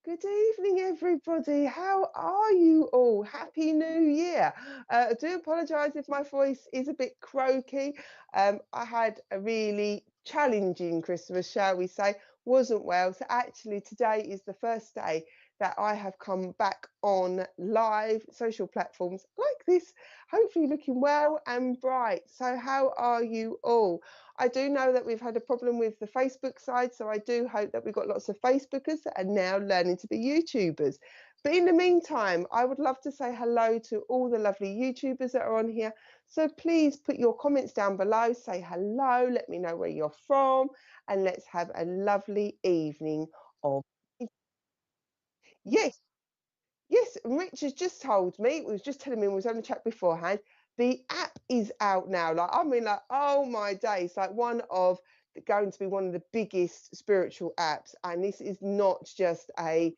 Good evening, everybody. How are you all? Happy New Year. I do apologise if my voice is a bit croaky. I had a really challenging Christmas, shall we say. Wasn't well. So actually today is the first day that I have come back on live social platforms like this, hopefully looking well and bright. So how are you all? I do know that we've had a problem with the Facebook side, so I do hope that we've got lots of Facebookers that are now learning to be YouTubers. But in the meantime, I would love to say hello to all the lovely YouTubers that are on here. So please put your comments down below, say hello, let me know where you're from, and let's have a lovely evening of. Yes, yes, and Richard just told me, we was just telling me, we was on the chat beforehand, the app is out now. Like, I mean, like, oh my days, like going to be one of the biggest spiritual apps. And this is not just a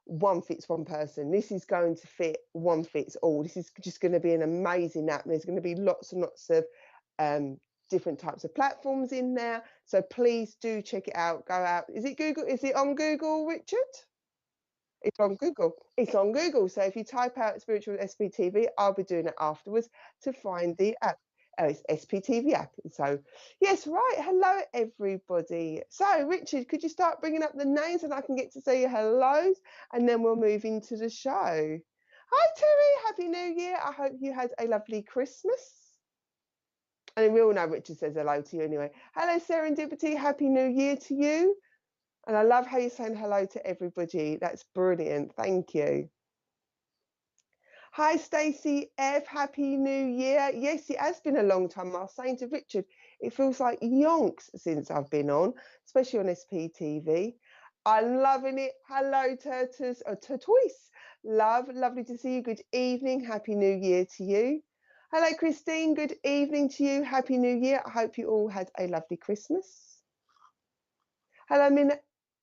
one fits one person. This is going to fit one fits all. This is just going to be an amazing app. There's going to be lots and lots of different types of platforms in there. So please do check it out. Go out. Is it Google? Is it on Google, Richard? It's on Google. It's on Google. So if you type out spiritual SPTV, I'll be doing it afterwards to find the app. Oh, it's SPTV app. So, yes, right. Hello, everybody. So, Richard, could you start bringing up the names and I can get to say your hellos and then we'll move into the show. Hi, Terry. Happy New Year. I hope you had a lovely Christmas. And we all know Richard says hello to you anyway. Hello, Serendipity. Happy New Year to you. And I love how you're saying hello to everybody. That's brilliant. Thank you. Hi, Stacey F. Happy New Year. Yes, it has been a long time. I was saying to Richard, it feels like yonks since I've been on, especially on SPTV. I'm loving it. Hello, Tortoise. Lovely to see you. Good evening. Happy New Year to you. Hello, Christine. Good evening to you. Happy New Year. I hope you all had a lovely Christmas. Hello,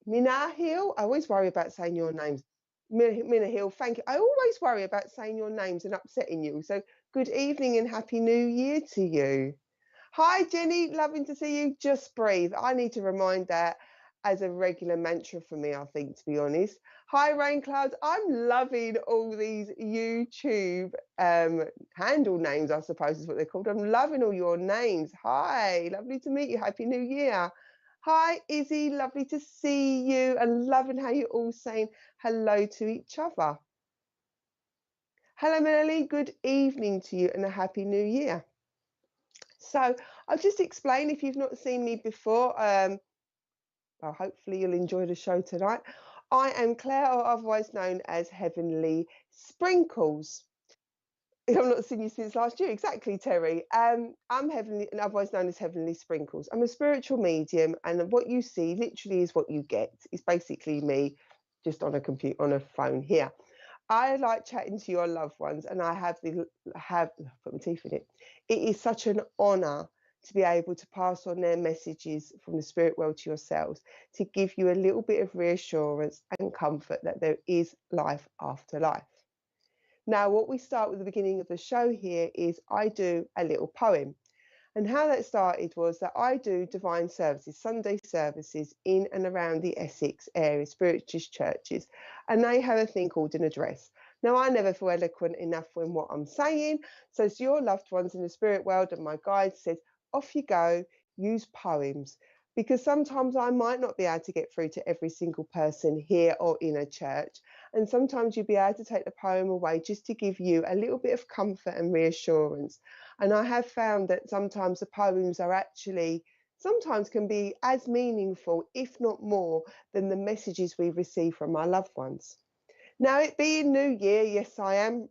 Mina Hill. I always worry about saying your names. Mina Hill, thank you. I always worry about saying your names and upsetting you. So good evening and happy new year to you. Hi, Jenny. Loving to see you. Just breathe. I need to remind that as a regular mantra for me, I think, to be honest. Hi, Rain Clouds. I'm loving all these YouTube handle names, I suppose is what they're called. I'm loving all your names. Hi, lovely to meet you. Happy New Year. Hi, Izzy. Lovely to see you and loving how you're all saying hello to each other. Hello, Melanie. Good evening to you and a happy new year. So I'll just explain if you've not seen me before. Well, hopefully you'll enjoy the show tonight. I am Claire, or otherwise known as Heavenly Sprinkles. I've not seen you since last year. Exactly, Terry. I'm Heavenly, and otherwise known as Heavenly Sprinkles. I'm a spiritual medium, and what you see literally is what you get. It's basically me, just on a phone here. I like chatting to your loved ones, and I have put my teeth in it. It is such an honour to be able to pass on their messages from the spirit world to yourselves, to give you a little bit of reassurance and comfort that there is life after life. Now, what we start with the beginning of the show here is I do a little poem. And how that started was that I do divine services, Sunday services in and around the Essex area, spiritualist churches, and they have a thing called an address. Now, I never feel eloquent enough in what I'm saying, so it's your loved ones in the spirit world, and my guide says, off you go, use poems. Because sometimes I might not be able to get through to every single person here or in a church. And sometimes you'll be able to take the poem away just to give you a little bit of comfort and reassurance. And I have found that sometimes the poems are actually, sometimes can be as meaningful, if not more, than the messages we receive from our loved ones. Now, it being New Year, yes, I am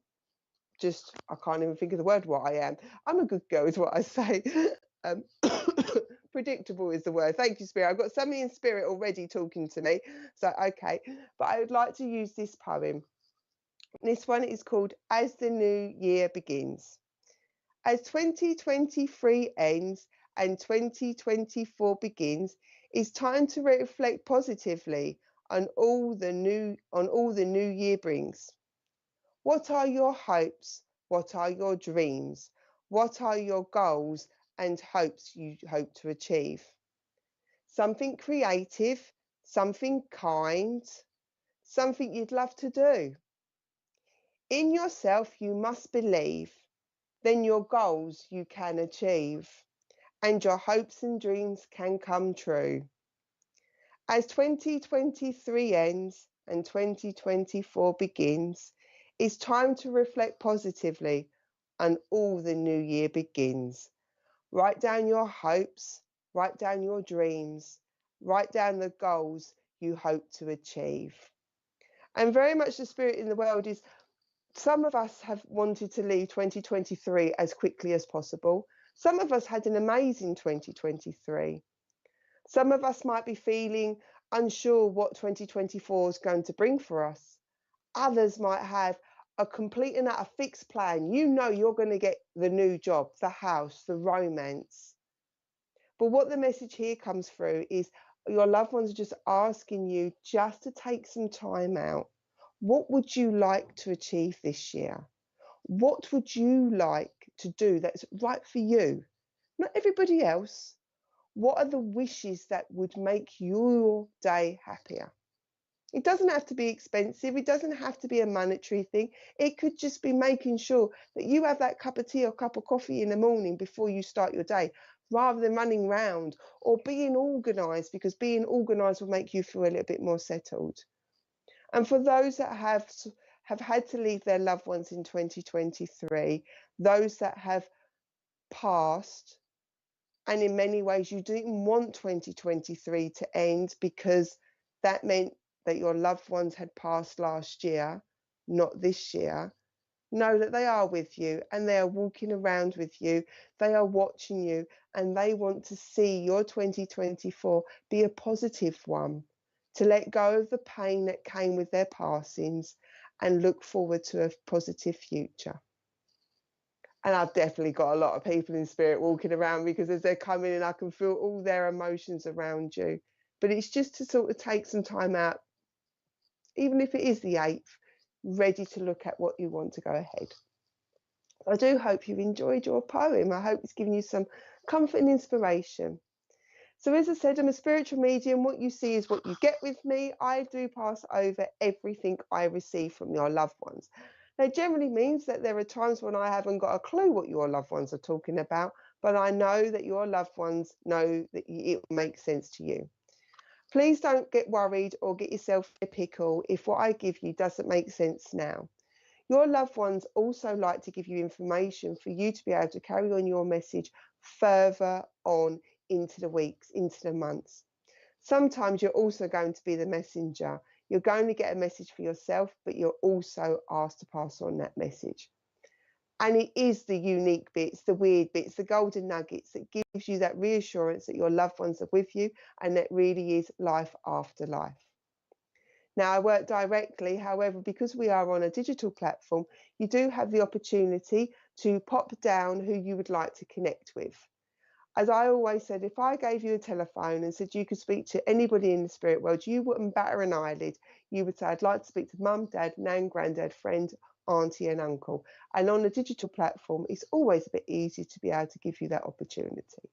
I can't even think of the word what I am. I'm a good girl is what I say. Um, predictable is the word. Thank you, Spirit. I've got something in spirit already talking to me. So, okay. But I would like to use this poem. This one is called As the New Year Begins. As 2023 ends and 2024 begins, it's time to reflect positively on all the new year brings. What are your hopes? What are your dreams? What are your goals and hopes you hope to achieve? Something creative, something kind, something you'd love to do. In yourself, you must believe, then your goals you can achieve, and your hopes and dreams can come true. As 2023 ends and 2024 begins, it's time to reflect positively and all the new year begins. Write down your hopes, write down your dreams, write down the goals you hope to achieve. And very much the spirit in the world is some of us have wanted to leave 2023 as quickly as possible. Some of us had an amazing 2023. Some of us might be feeling unsure what 2024 is going to bring for us. Others might have a complete and utter fixed plan. You know you're going to get the new job, the house, the romance. But what the message here comes through is your loved ones are just asking you just to take some time out. What would you like to achieve this year? What would you like to do that's right for you? Not everybody else. What are the wishes that would make your day happier? It doesn't have to be expensive. It doesn't have to be a monetary thing. It could just be making sure that you have that cup of tea or cup of coffee in the morning before you start your day, rather than running round, or being organised, because being organised will make you feel a little bit more settled. And for those that have had to leave their loved ones in 2023, those that have passed, and in many ways you didn't want 2023 to end because that meant that your loved ones had passed last year, not this year, know that they are with you and they are walking around with you. They are watching you and they want to see your 2024 be a positive one, to let go of the pain that came with their passings and look forward to a positive future. And I've definitely got a lot of people in spirit walking around, because as they're coming in, I can feel all their emotions around you. But it's just to sort of take some time out, even if it is the 8th, ready to look at what you want to go ahead. I do hope you enjoyed your poem. I hope it's given you some comfort and inspiration. So as I said, I'm a spiritual medium. What you see is what you get with me. I do pass over everything I receive from your loved ones. That generally means that there are times when I haven't got a clue what your loved ones are talking about, but I know that your loved ones know that it makes sense to you. Please don't get worried or get yourself in a pickle if what I give you doesn't make sense now. Your loved ones also like to give you information for you to be able to carry on your message further on into the weeks, into the months. Sometimes you're also going to be the messenger. You're going to get a message for yourself, but you're also asked to pass on that message. And it is the unique bits, the weird bits, the golden nuggets that gives you that reassurance that your loved ones are with you and that really is life after life. Now, I work directly, however, because we are on a digital platform, you do have the opportunity to pop down who you would like to connect with. As I always said, if I gave you a telephone and said you could speak to anybody in the spirit world, you wouldn't batter an eyelid. You would say, I'd like to speak to mum, dad, nan, granddad, friend, auntie and uncle. And on a digital platform, it's always a bit easier to be able to give you that opportunity.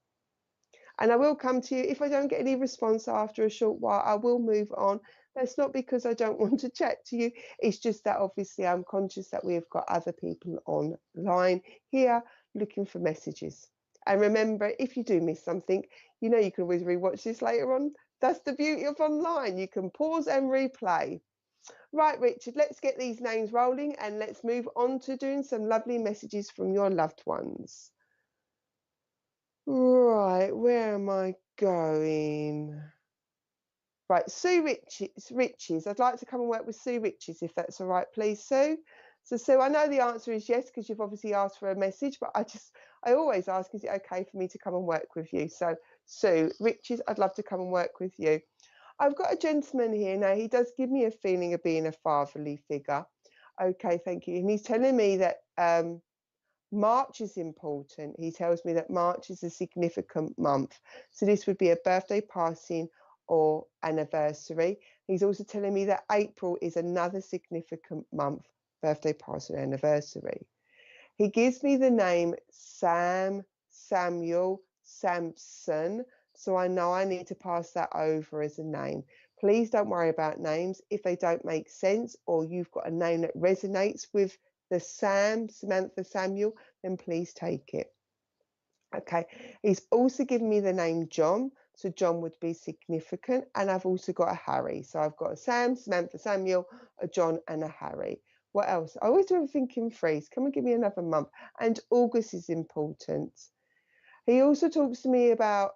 And I will come to you. If I don't get any response after a short while, I will move on. That's not because I don't want to chat to you. It's just that obviously I'm conscious that we've got other people online here looking for messages. And remember, if you do miss something, you know you can always rewatch this later on. That's the beauty of online. You can pause and replay. Right, Richard, let's get these names rolling and let's move on to doing some lovely messages from your loved ones. Right, where am I going? Right, Sue Riches. I'd like to come and work with Sue Riches, if that's all right, please, Sue. So, Sue, I know the answer is yes, because you've obviously asked for a message, but I always ask, is it okay for me to come and work with you? So, Sue Riches, I'd love to come and work with you. I've got a gentleman here now. He does give me a feeling of being a fatherly figure. Okay, thank you. And he's telling me that March is important. He tells me that March is a significant month. So this would be a birthday, passing, or anniversary. He's also telling me that April is another significant month, birthday, passing, anniversary. He gives me the name Sam, Samuel, Samson. So I know I need to pass that over as a name. Please don't worry about names. If they don't make sense or you've got a name that resonates with the Samantha Samuel, then please take it. Okay, he's also given me the name John, so John would be significant, and I've also got a Harry. So I've got a Sam, Samantha Samuel, a John, and a Harry. What else? I always do everything in threes. Come and give me another month. And August is important. He also talks to me about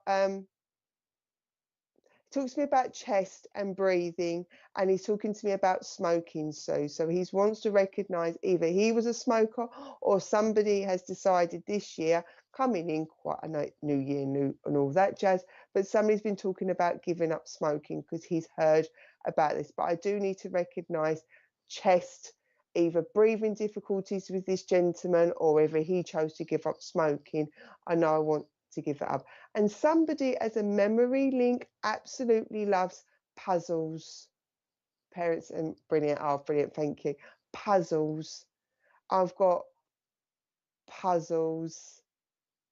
chest and breathing, and he's talking to me about smoking. So he wants to recognize either he was a smoker or somebody has decided this year, coming in quite a new year, new and all that jazz, but somebody's been talking about giving up smoking because he's heard about this. But I do need to recognize chest, either breathing difficulties with this gentleman or whether he chose to give up smoking. I know I want to give it up. And somebody as a memory link absolutely loves puzzles. Parents and brilliant. Oh, brilliant. Thank you. Puzzles. I've got puzzles.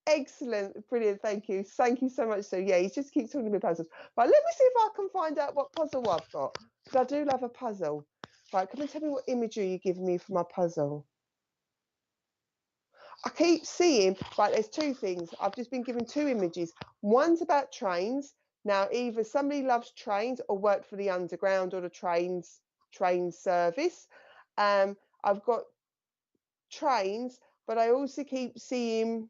Excellent. Brilliant. Thank you. Thank you so much. So yeah, he just keeps talking about puzzles. Right, let me see if I can find out what puzzle I've got. Because I do love a puzzle. Right, come and tell me what imagery you're giving me for my puzzle. I keep seeing, right, there's two things. I've just been given two images. One's about trains. Now, either somebody loves trains or worked for the underground or the train service. I've got trains, but I also keep seeing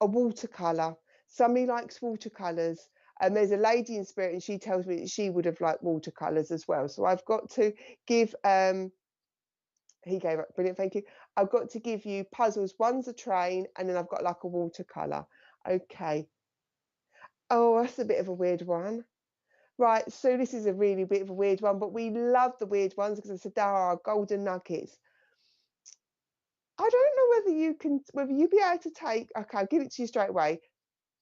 a watercolour. Somebody likes watercolours. And there's a lady in spirit and she tells me that she would have liked watercolours as well. So I've got to give he gave up. Brilliant. Thank you. I've got to give you puzzles. One's a train and then I've got like a watercolor. Okay. Oh, that's a bit of a weird one. Right. So this is a really bit of a weird one, but we love the weird ones because I said there are golden nuggets. I don't know whether you'd be able to take, okay, I'll give it to you straight away.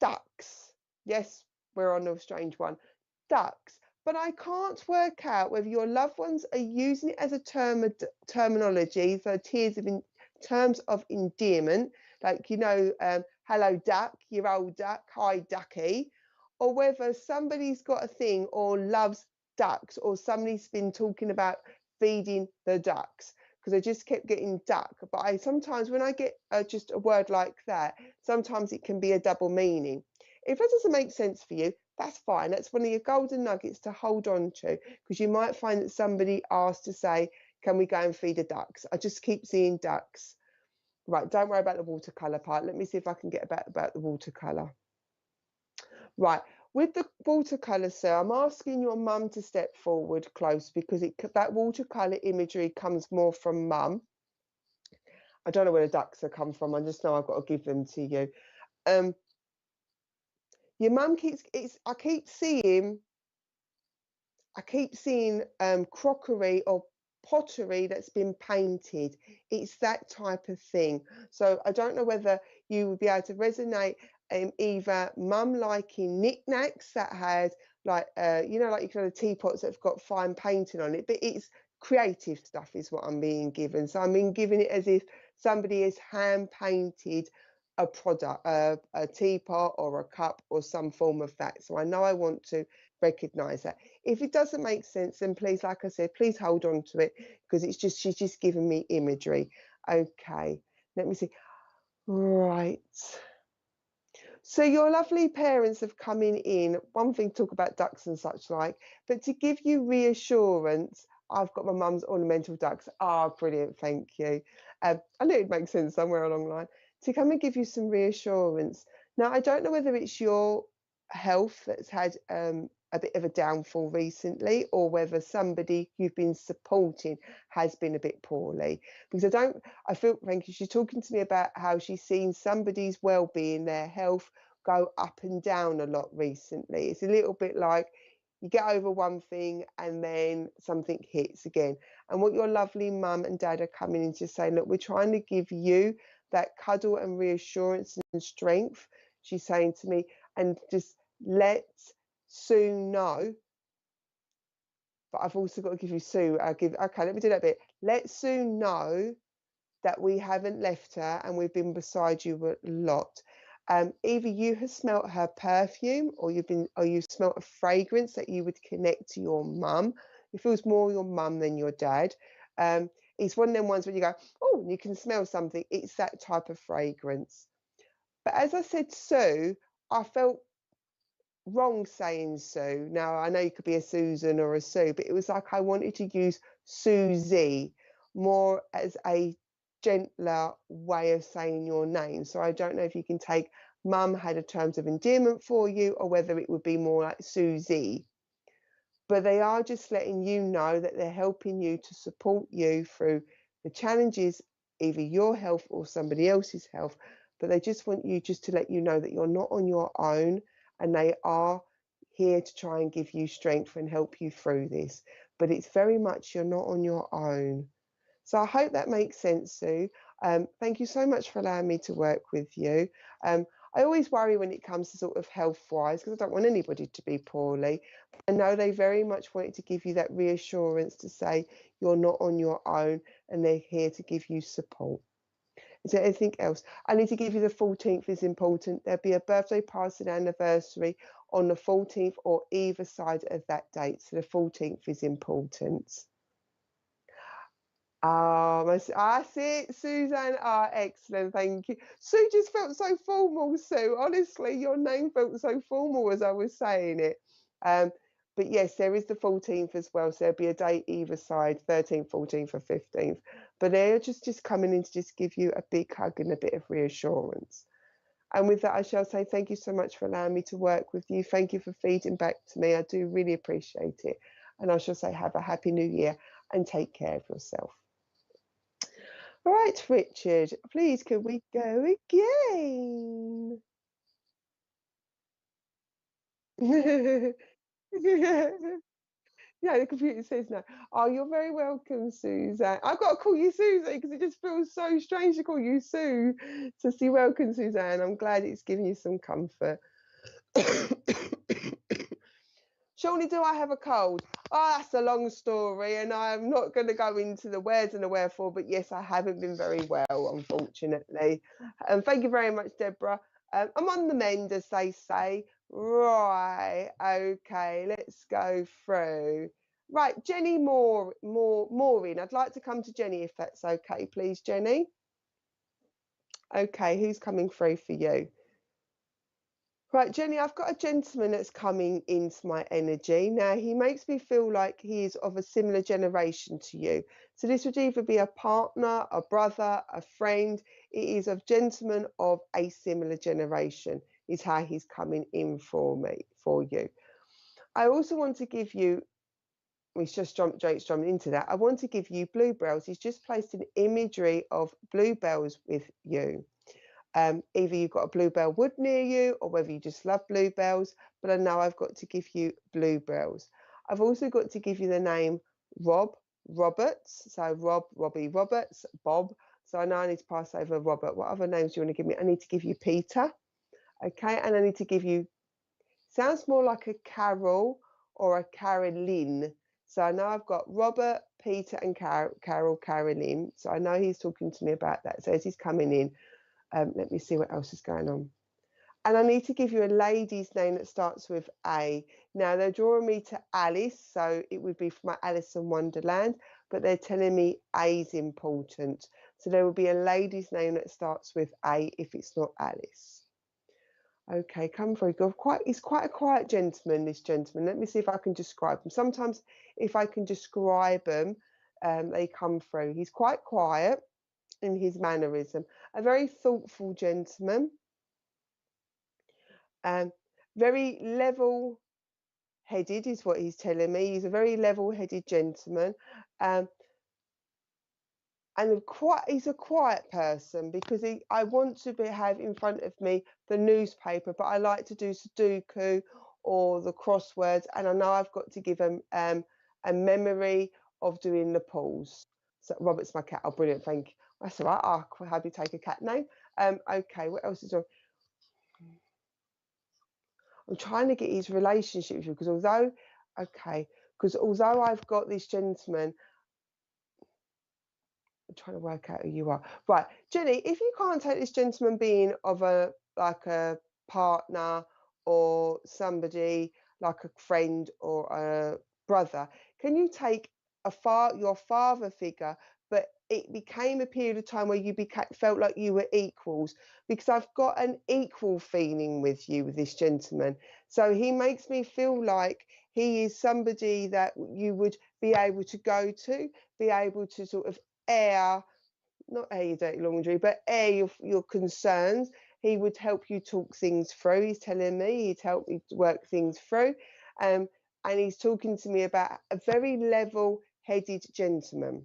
Ducks. Yes, we're on a strange one. Ducks. But I can't work out whether your loved ones are using it as a terminology, so terms of endearment, like, hello duck, your old duck, hi ducky, or whether somebody's got a thing or loves ducks, or somebody's been talking about feeding the ducks, because I just kept getting duck. But sometimes when I get just a word like that, sometimes it can be a double meaning. If that doesn't make sense for you, that's fine. That's one of your golden nuggets to hold on to, because you might find that somebody asked to say, can we go and feed the ducks? I just keep seeing ducks. Right, don't worry about the watercolour part. Let me see if I can get about the watercolour. Right, with the watercolour, sir, I'm asking your mum to step forward close, because that watercolour imagery comes more from mum. I don't know where the ducks have come from. I just know I've got to give them to you. Your mum I keep seeing crockery or pottery that's been painted. It's that type of thing. So I don't know whether you would be able to resonate either mum liking knickknacks that had like like you can have teapots that have got fine painting on it, but it's creative stuff is what I'm being given. So I'm being given it as if somebody has hand painted a product, a teapot or a cup or some form of that. So I know I want to recognize that. If it doesn't make sense, then please, like I said, please hold on to it, because she's just giving me imagery. Okay, let me see. Right. So your lovely parents have come in. One thing, talk about ducks and such like, but to give you reassurance, I've got my mum's ornamental ducks. Ah, brilliant, thank you. I knew it'd make sense somewhere along the line. To come and give you some reassurance. Now, I don't know whether it's your health that's had a bit of a downfall recently, or whether somebody you've been supporting has been a bit poorly. Because I feel, thank you, she's talking to me about how she's seen somebody's well-being, their health, go up and down a lot recently. It's a little bit like you get over one thing and then something hits again. And what your lovely mum and dad are coming in to say, look, we're trying to give you that cuddle and reassurance and strength, she's saying to me, and just let Sue know. But I've also got to give you Sue. Okay, let me do that bit. Let Sue know that we haven't left her and we've been beside you a lot. Either you have smelt her perfume, or you've smelt a fragrance that you would connect to your mum. It feels more your mum than your dad. It's one of them ones where you go, oh, you can smell something. It's that type of fragrance. But as I said, Sue, I felt wrong saying Sue. Now, I know you could be a Susan or a Sue, but it was like I wanted to use Susie more as a gentler way of saying your name. So I don't know if you can take Mum had a terms of endearment for you, or whether it would be more like Susie. But they are just letting you know that they're helping you to support you through the challenges, either your health or somebody else's health. But they just want you just to let you know that you're not on your own, and they are here to try and give you strength and help you through this. But it's very much you're not on your own. So I hope that makes sense, Sue. Thank you so much for allowing me to work with you. I always worry when it comes to sort of health-wise, because I don't want anybody to be poorly. I know they very much wanted to give you that reassurance to say you're not on your own, and they're here to give you support. Is there anything else? I need to give you the 14th is important. There'll be a birthday party and anniversary on the 14th or either side of that date. So the 14th is important. I see it, Suzanne. Ah, excellent, thank you. Sue just felt so formal, Sue. Honestly, your name felt so formal as I was saying it. But yes, there is the 14th as well, so there'll be a date either side, 13th, 14th, or 15th. But they're just coming in to just give you a big hug and a bit of reassurance. And with that, I shall say thank you so much for allowing me to work with you. Thank you for feeding back to me. I do really appreciate it. And I shall say have a happy new year and take care of yourself. Right, Richard, please can we go again? Yeah, the computer says no. Oh, you're very welcome, Suzanne. I've got to call you Susie because it just feels so strange to call you Sue. So you're welcome, Suzanne. I'm glad it's giving you some comfort. Surely do I have a cold? Oh, that's a long story, and I'm not going to go into the wheres and the wherefore, but yes, I haven't been very well, unfortunately. Thank you very much, Deborah. I'm on the mend, as they say. Right, okay, let's go through. Right, Jenny Maureen. I'd like to come to Jenny if that's okay, please, Jenny. Okay, who's coming through for you? Right, Jenny, I've got a gentleman that's coming into my energy. Now, he makes me feel like he is of a similar generation to you. So this would either be a partner, a brother, a friend. It is a gentleman of a similar generation is how he's coming in for you. I also want to give you, he's just jumped into that. I want to give you bluebells. He's just placed an imagery of bluebells with you. Either you've got a bluebell wood near you, or whether you just love bluebells, but I know I've got to give you bluebells. I've also got to give you the name Roberts. So Robbie Roberts, Bob. So I know I need to pass over Robert. What other names do you want to give me? I need to give you Peter. Okay, and I need to give you, sounds more like a Carol or a Carolyn. So I know I've got Robert, Peter, and Carolyn. So I know he's talking to me about that. So as he's coming in, let me see what else is going on. And I need to give you a lady's name that starts with A. Now, they're drawing me to Alice, so it would be for my Alice in Wonderland, but they're telling me A is important. So there will be a lady's name that starts with A if it's not Alice. Okay, come through. He's quite a quiet gentleman, this gentleman. Let me see if I can describe him. Sometimes if I can describe them, they come through. He's quite quiet in his mannerism, a very thoughtful gentleman, very level-headed is what he's telling me. He's a very level-headed gentleman, and he's a quiet person because I want to have in front of me the newspaper, but I like to do Sudoku or the crosswords, and I know I've got to give him a memory of doing the pulls. So Robert's my cat. Oh, brilliant, thank you. That's all right. I'll happy take a cat name. Okay, what else is on? I'm trying to get his relationship with you because although I've got this gentleman, I'm trying to work out who you are. Right, Jenny, if you can't take this gentleman being of a like a partner or somebody like a friend or a brother, can you take your father figure, but it became a period of time where you felt like you were equals? Because I've got an equal feeling with you, with this gentleman. So he makes me feel like he is somebody that you would be able to go to, be able to sort of air, not air your dirty laundry, but air your concerns. He would help you talk things through. He's telling me he'd help me to work things through. And he's talking to me about a very level-headed gentleman.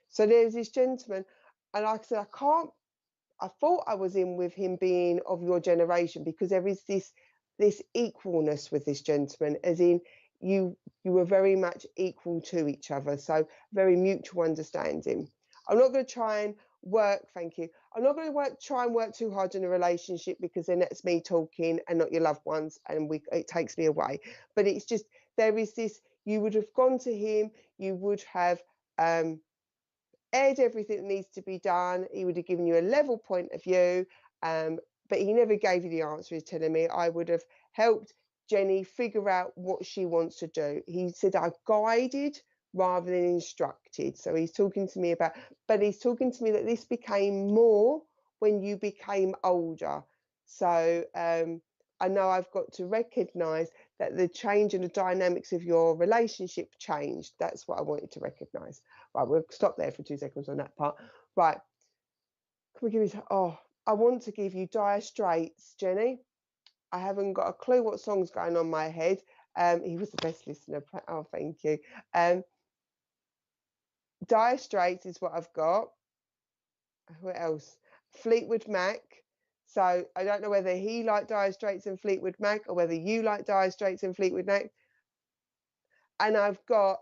So there's this gentleman, and like I said, I thought I was in with him being of your generation, because there is this equalness with this gentleman, as in you were very much equal to each other, so very mutual understanding. I'm not going to try and work, thank you. I'm not going to try and work too hard in a relationship, because then that's me talking and not your loved ones, and it takes me away. But it's just, there is this, you would have gone to him, you would have aired everything that needs to be done. He would have given you a level point of view, but he never gave you the answer. He's telling me I would have helped Jenny figure out what she wants to do. He said I guided rather than instructed. So he's talking to me about, but he's talking to me that this became more when you became older. So I know I've got to recognise that the change in the dynamics of your relationship changed. That's what I wanted to recognise. Right, we'll stop there for 2 seconds on that part. Right, can we give you, oh, I want to give you Dire Straits, Jenny. I haven't got a clue what song's going on in my head. He was the best listener. Oh, thank you. Dire Straits is what I've got. Who else? Fleetwood Mac. So I don't know whether he liked Dire Straits and Fleetwood Mac, or whether you like Dire Straits and Fleetwood Mac. And I've got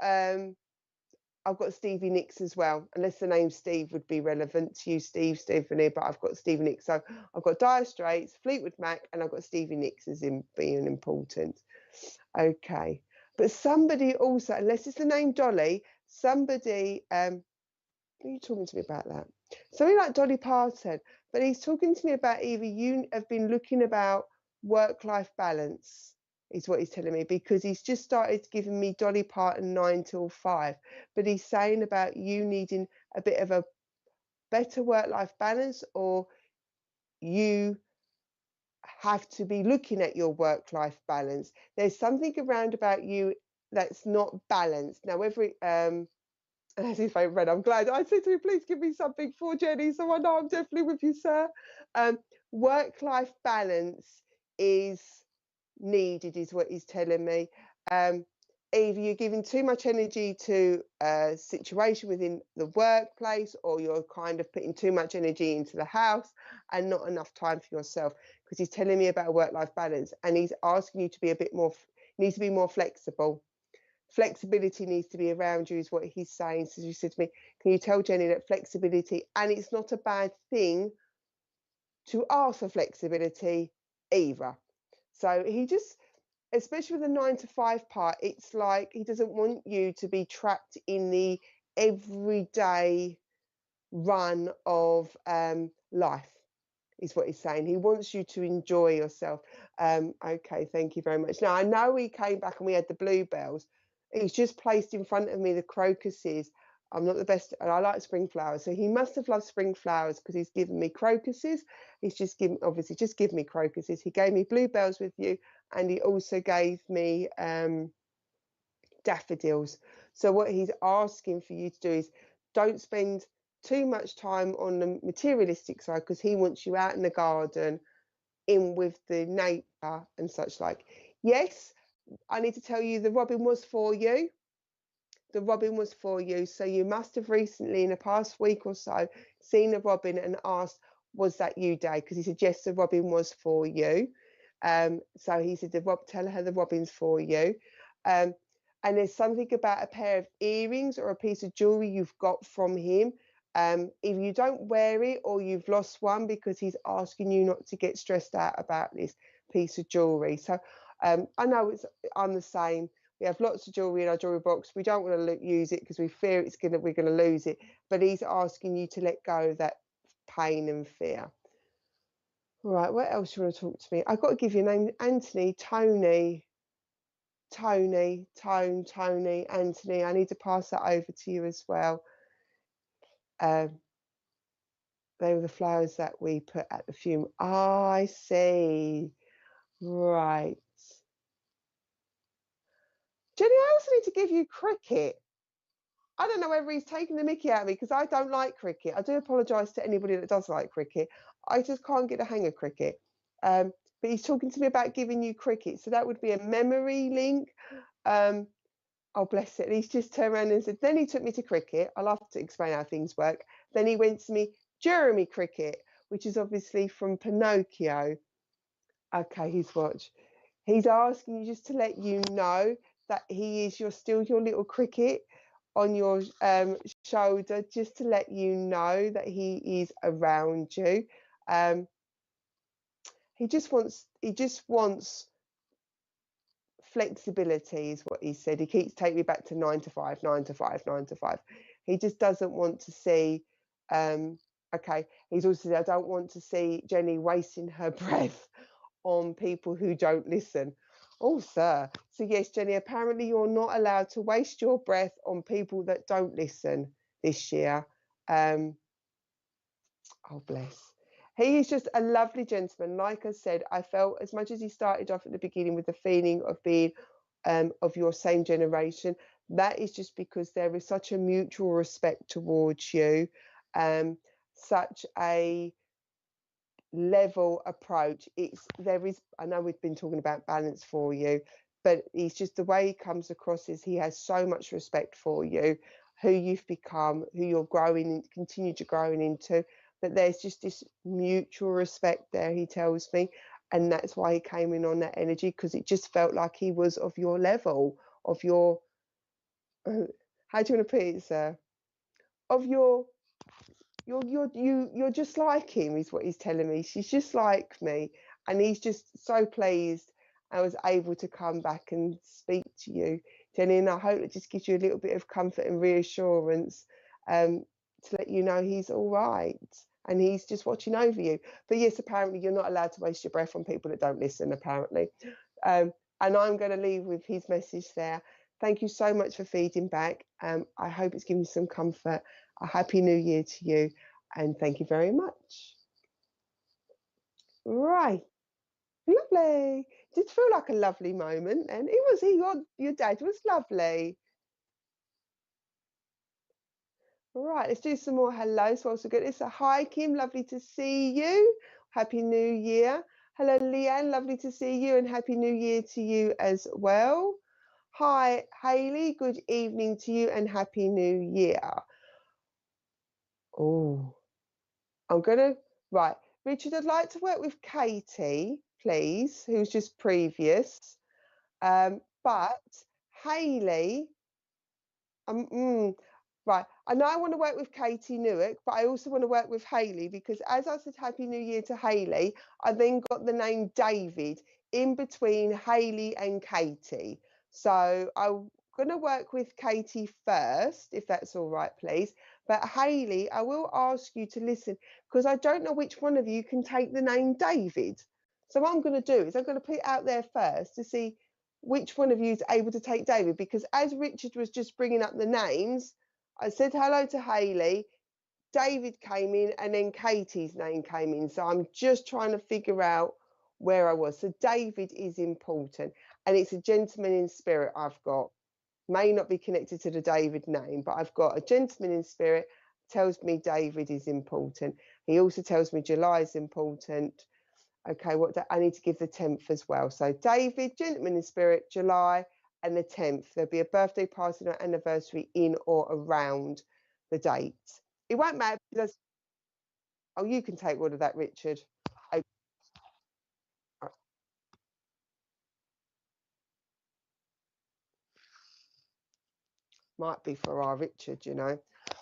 Stevie Nicks as well, unless the name Steve would be relevant to you, Stephanie, but I've got Stevie Nicks. So I've got Dire Straits, Fleetwood Mac, and I've got Stevie Nicks as in being important. Okay. But somebody also, unless it's the name Dolly, somebody, what are you talking to me about that? Somebody like Dolly Parton, but he's talking to me about either you have been looking about work-life balance, is what he's telling me, because he's just started giving me Dolly Parton 9 till 5. But he's saying about you needing a bit of a better work-life balance, or you have to be looking at your work-life balance. There's something around about you that's not balanced. Now, that's his favourite red. I'm glad. I said to him, please give me something for Jenny, so I know I'm definitely with you, sir. Work-life balance is needed, is what he's telling me. Either you're giving too much energy to a situation within the workplace, or you're kind of putting too much energy into the house and not enough time for yourself, because he's telling me about a work-life balance, and he's asking you to be a bit more, needs to be more flexible. Flexibility needs to be around you, is what he's saying. So you said to me, can you tell Jenny that flexibility, and it's not a bad thing to ask for flexibility either. So he just, especially with the 9 to 5 part, it's like he doesn't want you to be trapped in the everyday run of life, is what he's saying. He wants you to enjoy yourself. Okay, thank you very much. Now, I know he came back and we had the bluebells. He's just placed in front of me the crocuses. I'm not the best, and I like spring flowers. So he must have loved spring flowers, because he's given me crocuses. He's just given, obviously, just give me crocuses. He gave me bluebells with you, and he also gave me daffodils. So what he's asking for you to do is don't spend too much time on the materialistic side, because he wants you out in the garden, in with the nature and such like. Yes, I need to tell you, the robin was for you. The robin was for you. So you must have recently, in the past week or so, seen a robin and asked, was that you, Dad? Because he said, yes, the robin was for you. So he said, tell her the robin's for you. And there's something about a pair of earrings or a piece of jewelry you've got from him. If you don't wear it, or you've lost one, because he's asking you not to get stressed out about this piece of jewelry. So I know I'm the same. We have lots of jewelry in our jewelry box. We don't want to use it because we fear we're going to lose it. But he's asking you to let go of that pain and fear. Right, what else do you want to talk to me? I've got to give you a name. Anthony, Tony, Tony, Anthony. I need to pass that over to you as well. They were the flowers that we put at the funeral. Oh, I see. Right. Jenny, I also need to give you cricket. I don't know whether he's taking the mickey out of me because I don't like cricket. I do apologise to anybody that does like cricket. I just can't get a hang of cricket. But he's talking to me about giving you cricket. So that would be a memory link. Oh, bless it. And he's just turned around and said, then he took me to cricket. I love to explain how things work. Then he went to me, Jeremy Cricket, which is obviously from Pinocchio. Okay, he's watched. He's asking you just to let you know that he is still your little cricket on your shoulder, just to let you know that he is around you. He just wants flexibility is what he said. He keeps taking me back to 9 to 5, 9 to 5, 9 to 5. He just doesn't want to see okay, he's also said, I don't want to see Jenny wasting her breath on people who don't listen. Oh, sir. So yes, Jenny, apparently you're not allowed to waste your breath on people that don't listen this year. Oh, bless. He is just a lovely gentleman. Like I said, I felt as much as he started off at the beginning with the feeling of being of your same generation, that is just because there is such a mutual respect towards you, such a level approach. I know we've been talking about balance for you, but it's just the way he comes across is he has so much respect for you, who you've become, who you're growing and continue to growing into, that there's just this mutual respect there, he tells me, and that's why he came in on that energy, because it just felt like he was of your level, of your how do you want to put it, sir, of your you're just like him, is what he's telling me. She's just like me, and he's just so pleased I was able to come back and speak to you, Jenny. And I hope it just gives you a little bit of comfort and reassurance, to let you know he's all right and he's just watching over you. But yes, apparently you're not allowed to waste your breath on people that don't listen, apparently. And I'm going to leave with his message there. Thank you so much for feeding back. I hope it's given you some comfort. A happy new year to you, and thank you very much. Right, lovely. Did feel like a lovely moment, and it was. Your dad was lovely. Right, let's do some more hellos. So also good. It's a hi, Kim. Lovely to see you. Happy New Year. Hello, Leanne. Lovely to see you, and Happy New Year to you as well. Hi, Hayley. Good evening to you, and Happy New Year. Oh, right. Richard, I'd like to work with Katie, please, who's just previous. But Hayley, right. I know I want to work with Katie Newark, but I also want to work with Hayley, because as I said Happy New Year to Hayley, I then got the name David in between Hayley and Katie. So I'm going to work with Katie first, if that's all right, please. But Hayley, I will ask you to listen, because I don't know which one of you can take the name David. So what I'm going to do is I'm going to put it out there first to see which one of you is able to take David, because as Richard was just bringing up the names, I said hello to Hayley, David came in, and then Katie's name came in. So I'm just trying to figure out where I was. So David is important, and it's a gentleman in spirit I've got. May not be connected to the David name, but I've got a gentleman in spirit, tells me David is important. He also tells me July is important. Okay, I need to give the 10th as well. So David, gentleman in spirit, July, and the 10th. There'll be a birthday party or anniversary in or around the date. It won't matter because, oh, you can take all of that, Richard. Might be for our Richard, you know.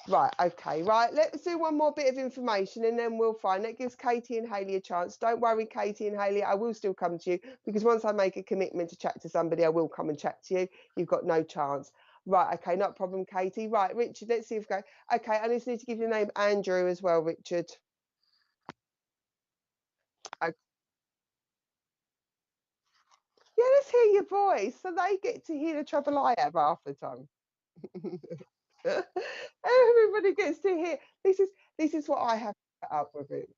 Right, okay, right. Let's do one more bit of information and then we'll find. That gives Katie and Hayley a chance. Don't worry, Katie and Hayley, I will still come to you, because once I make a commitment to chat to somebody, I will come and chat to you. You've got no chance. Right, okay, not a problem, Katie. Right, Richard, let's see if we go. Okay, I just need to give you the name Andrew as well, Richard. Yeah, let's hear your voice, so they get to hear the trouble I have half the time. Everybody gets to hear. This is what I have to put up with it.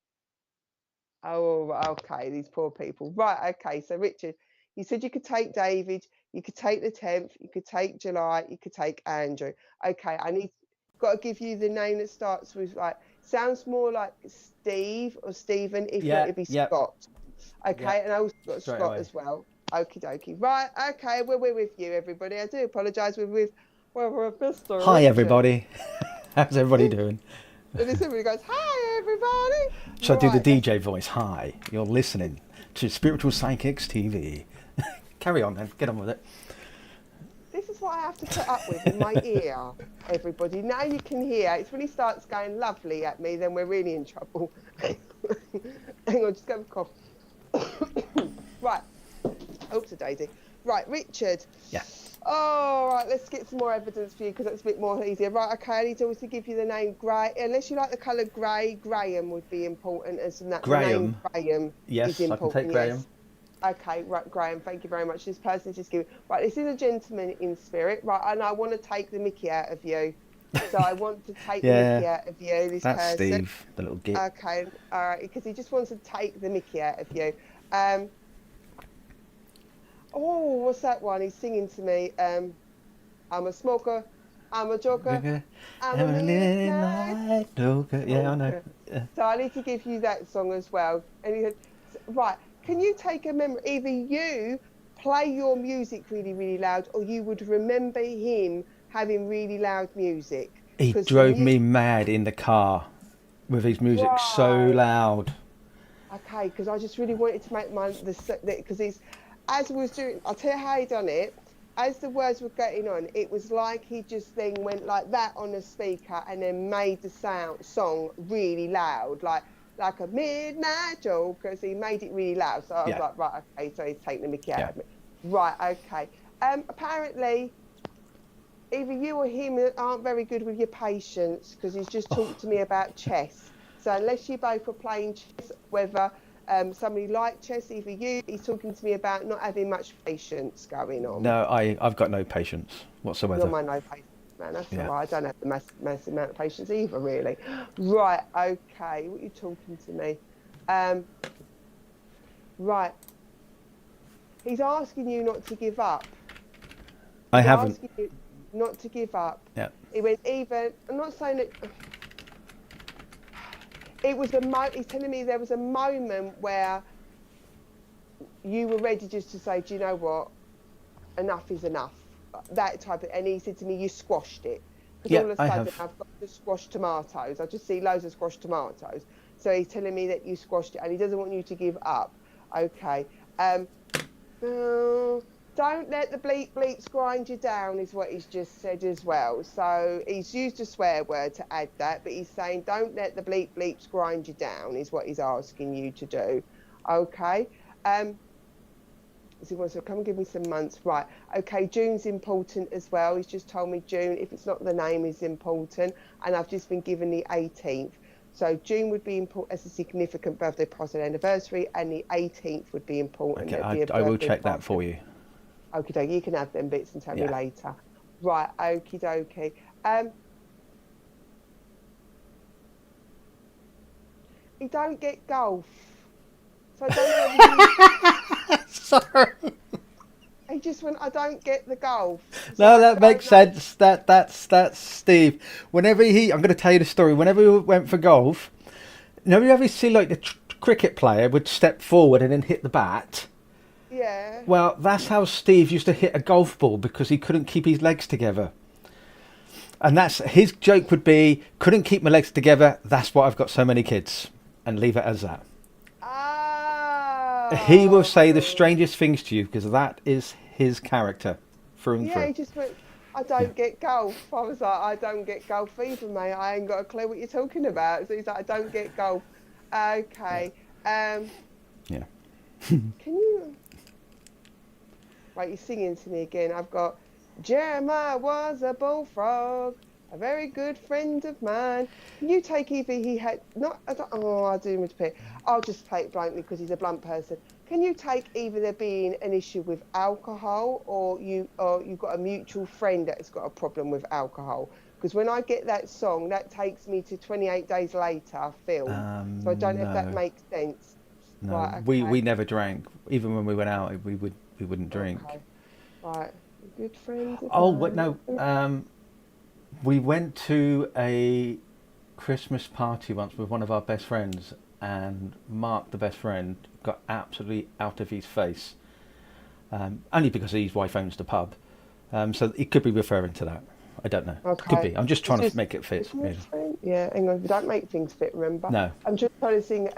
Oh, okay, these poor people. Right, okay. So Richard, you said you could take David, you could take the 10th, you could take July, you could take Andrew. Okay, got to give you the name that starts with like sounds more like Steve or Stephen. If not, Yeah, it'd be yep, Scott. Okay, yep. and I also got Straight Scott away. as well. Okie dokie. Right, okay, well, we're with you, everybody. I do apologise. We're with Mr. Hi, Richard. everybody. How's everybody doing? And then somebody goes, "Hi, everybody." Shall I do the Right, let's. DJ voice? Hi, you're listening to Spiritual Psychics TV. Carry on then, get on with it. This is what I have to put up with in my ear, everybody. Now you can hear. It's when he starts going lovely at me, then we're really in trouble. Hang on, just go with cough. Right. Oops, a daisy. Right, Richard. Yeah. All right, let's get some more evidence for you because that's a bit more easier. Right, okay, I need to also give you the name Gray. Unless you like the colour grey, Graham would be important as that. The name Graham. Graham is Yes, I can important, take Graham. yes. Okay, right, Graham, thank you very much. This person is just giving. Right, this is a gentleman in spirit, right, and I want to take the mickey out of you. So I want to take the mickey Yeah, out of you, this that's person. Steve, the little git. Okay, all right, because he just wants to take the mickey out of you. Oh, what's that one? He's singing to me. I'm a smoker, I'm a joker, I'm a midnight Yeah, I know. smoker. Yeah. So I need to give you that song as well. And he said, right, can you take a memory? Either you play your music really, really loud, or you would remember him having really loud music. He Because for drove me, me mad in the car with his music so right, loud. okay, because I just really wanted to make because he's as we was doing. I'll tell you how he done it. As the words were getting on, it was like he just then went like that on the speaker and then made the song really loud, like a midnight joke, because he made it really loud. So I was Yeah, like, right, okay, so he's taking the mickey out yeah. of me. Right, okay. Apparently, either you or him aren't very good with your patience because he's just talked to me about chess. So unless you both were playing chess, whether somebody like chess, either you, he's talking to me about not having much patience going on. No, I've got no patience You're whatsoever. my no patience man. That's all Yeah. right. I don't have the massive amount of patience either, really. Right. Okay. What are you talking to me? Right. He's asking you not to give up. I He's haven't. asking you not to give up. Yeah. He went even. I'm not saying that. It was he's telling me there was a moment where you were ready just to say, do you know what? Enough is enough. That type of, and he said to me, you squashed it. Because Yeah, all of a I sudden have. I've got the squashed tomatoes. I just see loads of squashed tomatoes. So he's telling me that you squashed it and he doesn't want you to give up. Okay. Don't let the bleep bleeps grind you down is what he's just said as well. So he's used a swear word to add that, but he's saying don't let the bleep bleeps grind you down is what he's asking you to do. Okay. So he wants to come and give me some months. Right. Okay. June's important as well. He's just told me June, if it's not the name, is important. And I've just been given the 18th. So June would be important as a significant birthday, present, anniversary, and the 18th would be important. Okay, I will check that for you. Okie dokie, you can have them bits and tell me Yeah. later. Right, okie dokie. You don't get golf. So I don't know. Sorry. He just went, I don't get the golf. So No, I that don't makes know. sense. That's Steve. Whenever I'm going to tell you the story. Whenever we went for golf, you ever see like the cricket player would step forward and then hit the bat? Yeah. Well, that's how Steve used to hit a golf ball because he couldn't keep his legs together. And that's his joke would be, couldn't keep my legs together. That's why I've got so many kids, and leave it as that. He will say the Oh. strangest things to you because that is his character through and Yeah, through. he just went, I Yeah. don't get golf. I was like, I don't get golf either, mate. I ain't got a clue what you're talking about. So he's like, I don't get golf. Okay. Yeah. Can you? Right, you're singing to me again. I've got Jeremiah was a bullfrog, a very good friend of mine. Can you take either he had not? I do him to pick. I'll just play it blankly because he's a blunt person. can you take either there being an issue with alcohol, or you've got a mutual friend that's got a problem with alcohol? Because when I get that song, that takes me to 28 days later film. So I don't know if that No, makes sense. no. Right, We okay. never drank. Even when we went out, we wouldn't drink. Okay. Right. Good friends of Oh, what? mine. No. We went to a Christmas party once with one of our best friends, and Mark, the best friend, got absolutely out of his face. Only because his wife owns the pub. So it could be referring to that. I don't know. Could Okay. be. I'm just It's trying to just make it fit. Christmas Really. friend. Yeah, hang on. We don't make things fit, remember? No. I'm just trying to sing.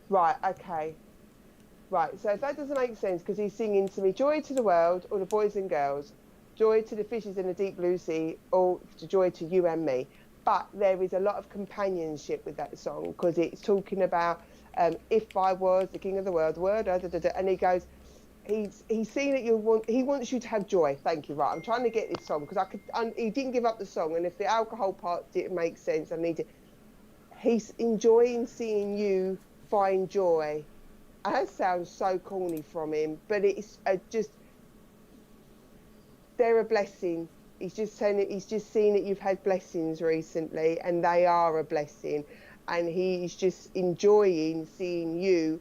Right, okay. Right, so if that doesn't make sense, because he's singing to me, joy to the world, all the boys and girls, joy to the fishes in the deep blue sea, all to joy to you and me. But there is a lot of companionship with that song, because it's talking about if I was the king of the world, and he goes, he's seeing that he wants you to have joy. Thank you. Right, I'm trying to get this song because he didn't give up the song, and if the alcohol part didn't make sense, I need it. He's enjoying seeing you find joy. That sounds so corny from him, but it's just they're a blessing. He's just saying that he's just seen that you've had blessings recently, and they are a blessing, and he's just enjoying seeing you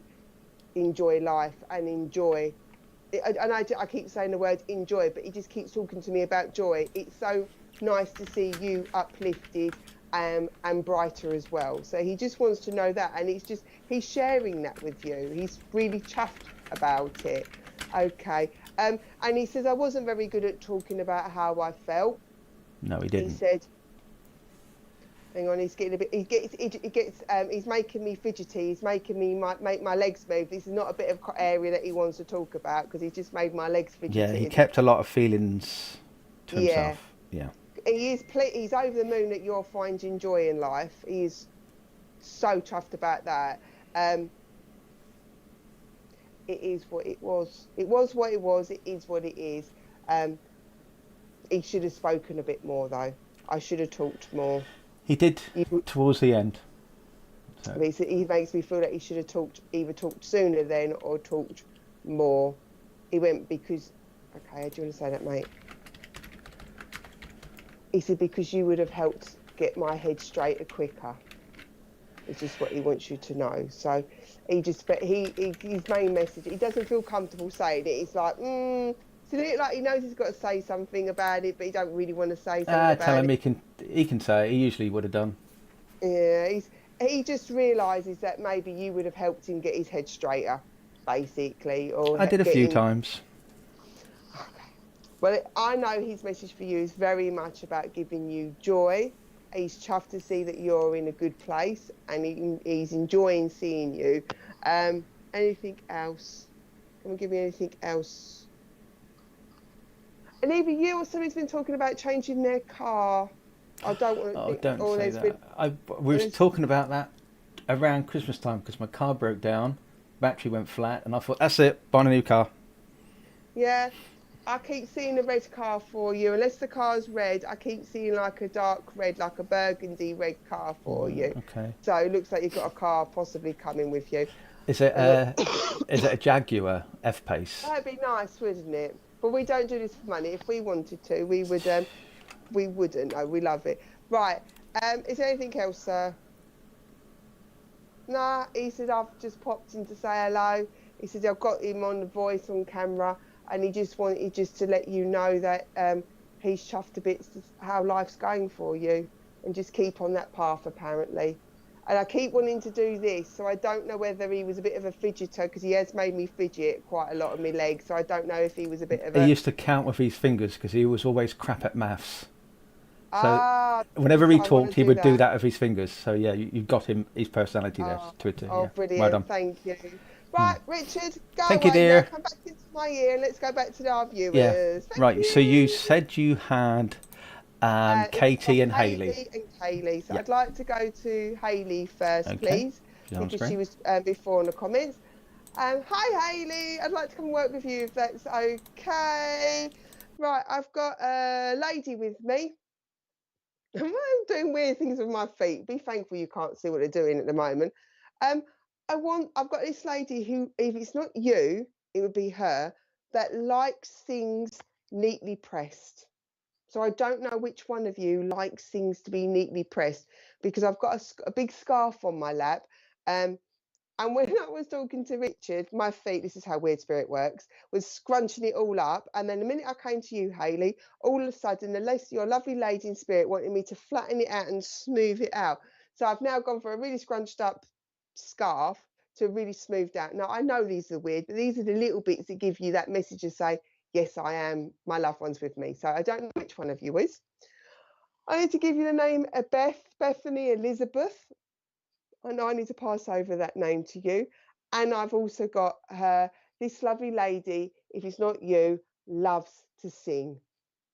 enjoy life and enjoy. And I keep saying the word enjoy, but he just keeps talking to me about joy. It's so nice to see you uplifted and brighter as well. So he just wants to know that, and he's sharing that with you. He's really chuffed about it. Okay. And he says I wasn't very good at talking about how I felt. No, he He didn't. said, hang on, he's getting a bit. He's making me fidgety. He's making me make my legs move. This is not a bit of area that he wants to talk about, because he's just made my legs Yeah, he fidgety. kept a lot of feelings to Yeah, himself. Yeah. he's over the moon that you're finding joy in life. He's so chuffed about that. It is what it was. It was what it was. It is what it is. Um, he should have spoken a bit more, though. I should have talked more. He did He, towards the end. So he makes me feel that he should have either talked sooner then or talked more. He went because, okay, how do you want to say that, mate? He said because you would have helped get my head straighter quicker. It's just what he wants you to know. So but his main message, he doesn't feel comfortable saying it. It's like, so like he knows he's got to say something about it, but he don't really want to say something tell about him it. he can say it. He usually would have done. Yeah, he just realizes that maybe you would have helped him get his head straighter, basically, or I did a get few him. times. Okay. Well, I know his message for you is very much about giving you joy. He's chuffed to see that you're in a good place, and he's enjoying seeing you. Anything else? Can we give me anything else? And either you or somebody's been talking about changing their car. I don't want to Oh, think, don't or say there's been, that. We was talking about that around Christmas time because my car broke down, battery went flat, and I thought that's it, buying a new car. yeah. I keep seeing a red car for you. Unless the car's red, I keep seeing like a dark red, like a burgundy red car for you. Okay. So it looks like you've got a car possibly coming with you. Is it And is it a Jaguar F Pace? that'd be nice, wouldn't it? But we don't do this for money. If we wanted to, we wouldn't. No, we love it. Right. Is there anything else, sir? Nah, he said I've just popped in to say hello. He said I've got him on the voice on camera, and he just wanted to let you know that he's chuffed to bits how life's going for you, and just keep on that path apparently. And I keep wanting to do this, so I don't know whether he was a bit of a fidgeter, because he has made me fidget quite a lot of my legs. So I don't know if he was a bit of He a used to count with his fingers because he was always crap at maths. So ah. whenever he I want to talked, he do would do that. that with his fingers. So yeah, you got him his personality there Oh, to it. oh, Yeah, well brilliant. done. Thank you. Right, Richard, go Thank you, away now. dear. Come back into my ear and let's go back to our Yeah, viewers. Thank right. So you you. said you had We've got Katie and Haley. Hayley and Kaylee. So Yeah. I'd like to go to Hayley first, Okay. please, If you're on because she screen. was before in the comments. Hi, Hayley. I'd like to come and work with you if that's okay. Right, I've got a lady with me. I'm doing weird things with my feet. Be thankful you can't see what they're doing at the moment. Um, I've got this lady who, if it's not you, it would be her, that likes things neatly pressed. So I don't know which one of you likes things to be neatly pressed, because I've got a big scarf on my lap. And when I was talking to Richard, my feet, this is how Weird Spirit works, was scrunching it all up. And then the minute I came to you, Hayley, all of a sudden, your lovely lady in spirit wanted me to flatten it out and smooth it out. So I've now gone for a really scrunched up scarf to really smoothed out. Now, I know these are weird, but these are the little bits that give you that message to say, yes, I am, my loved one's with me. So I don't know which one of you is. I need to give you the name of Beth, Bethany, Elizabeth. I know I need to pass over that name to you. And I've also got this lovely lady, if it's not you, loves to sing,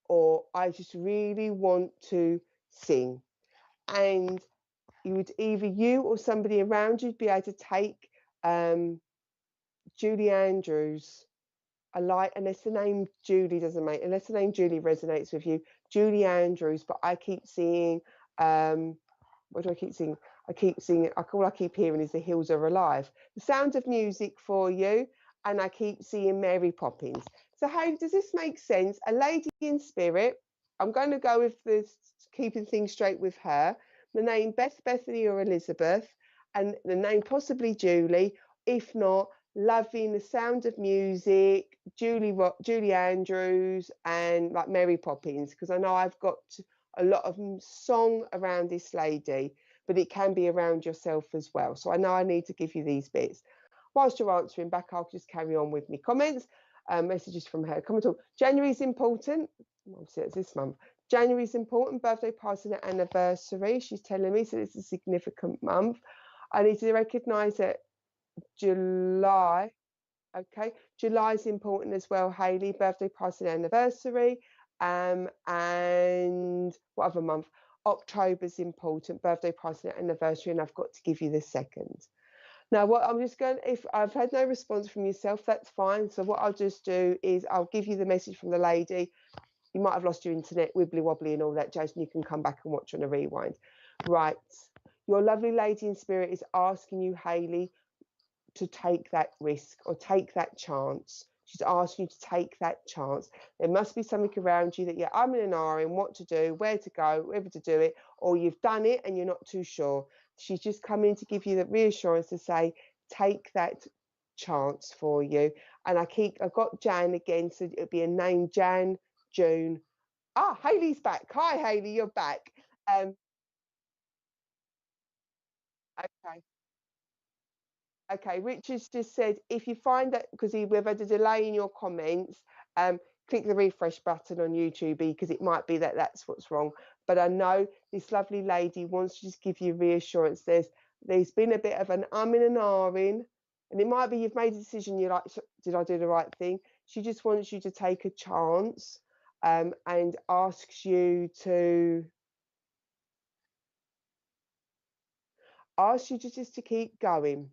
or I just really want to sing. And either you or somebody around you'd be able to take Julie Andrews. Unless the name Julie unless the name Julie resonates with you, Julie Andrews, but I keep seeing, what do I keep seeing? I keep hearing is The Hills Are Alive. The Sound of Music for you, and I keep seeing Mary Poppins. So hey, does this make sense? A lady in spirit. I'm going to go with this, keeping things straight with her. The name Beth, Bethany, or Elizabeth, and the name possibly Julie. If not, loving The Sound of Music, Julie Andrews, and like Mary Poppins, because I know I've got a lot of song around this lady, but it can be around yourself as well. So I know I need to give you these bits. Whilst you're answering back, I'll just carry on with me comments. Messages from her. Comment on January is important. Obviously, it's this month. January is important. Birthday, party, and anniversary. She's telling me, so it's a significant month. I need to recognise that July. Okay, July is important as well, Hayley. Birthday, party, and anniversary. And what other month? October's important. Birthday, party, and anniversary. And I've got to give you the second. Now, what I'm just going, if I've had no response from yourself, that's fine. So what I'll just do is I'll give you the message from the lady. You might have lost your internet, wibbly wobbly and all that, Jason. You can come back and watch on a rewind. Right. Your lovely lady in spirit is asking you, Hayley, to take that risk or take that chance. She's asking you to take that chance. There must be something around you that you're umming and ahhing what to do, where to go, whether to do it, or you've done it and you're not too sure. She's just coming to give you the reassurance to say, take that chance for you. And I've got Jan again, so it'll be a name, Jan, June. Ah, Hayley's back. Hi, Hayley, you're back. Okay. Okay, Richard's just said, if you find that, because we've had a delay in your comments, click the refresh button on YouTube, because it might be that that's what's wrong. But I know this lovely lady wants to just give you reassurance. There's been a bit of an umming and ahhing, and it might be you've made a decision, you're like, did I do the right thing? She just wants you to take a chance, and asks you just to keep going.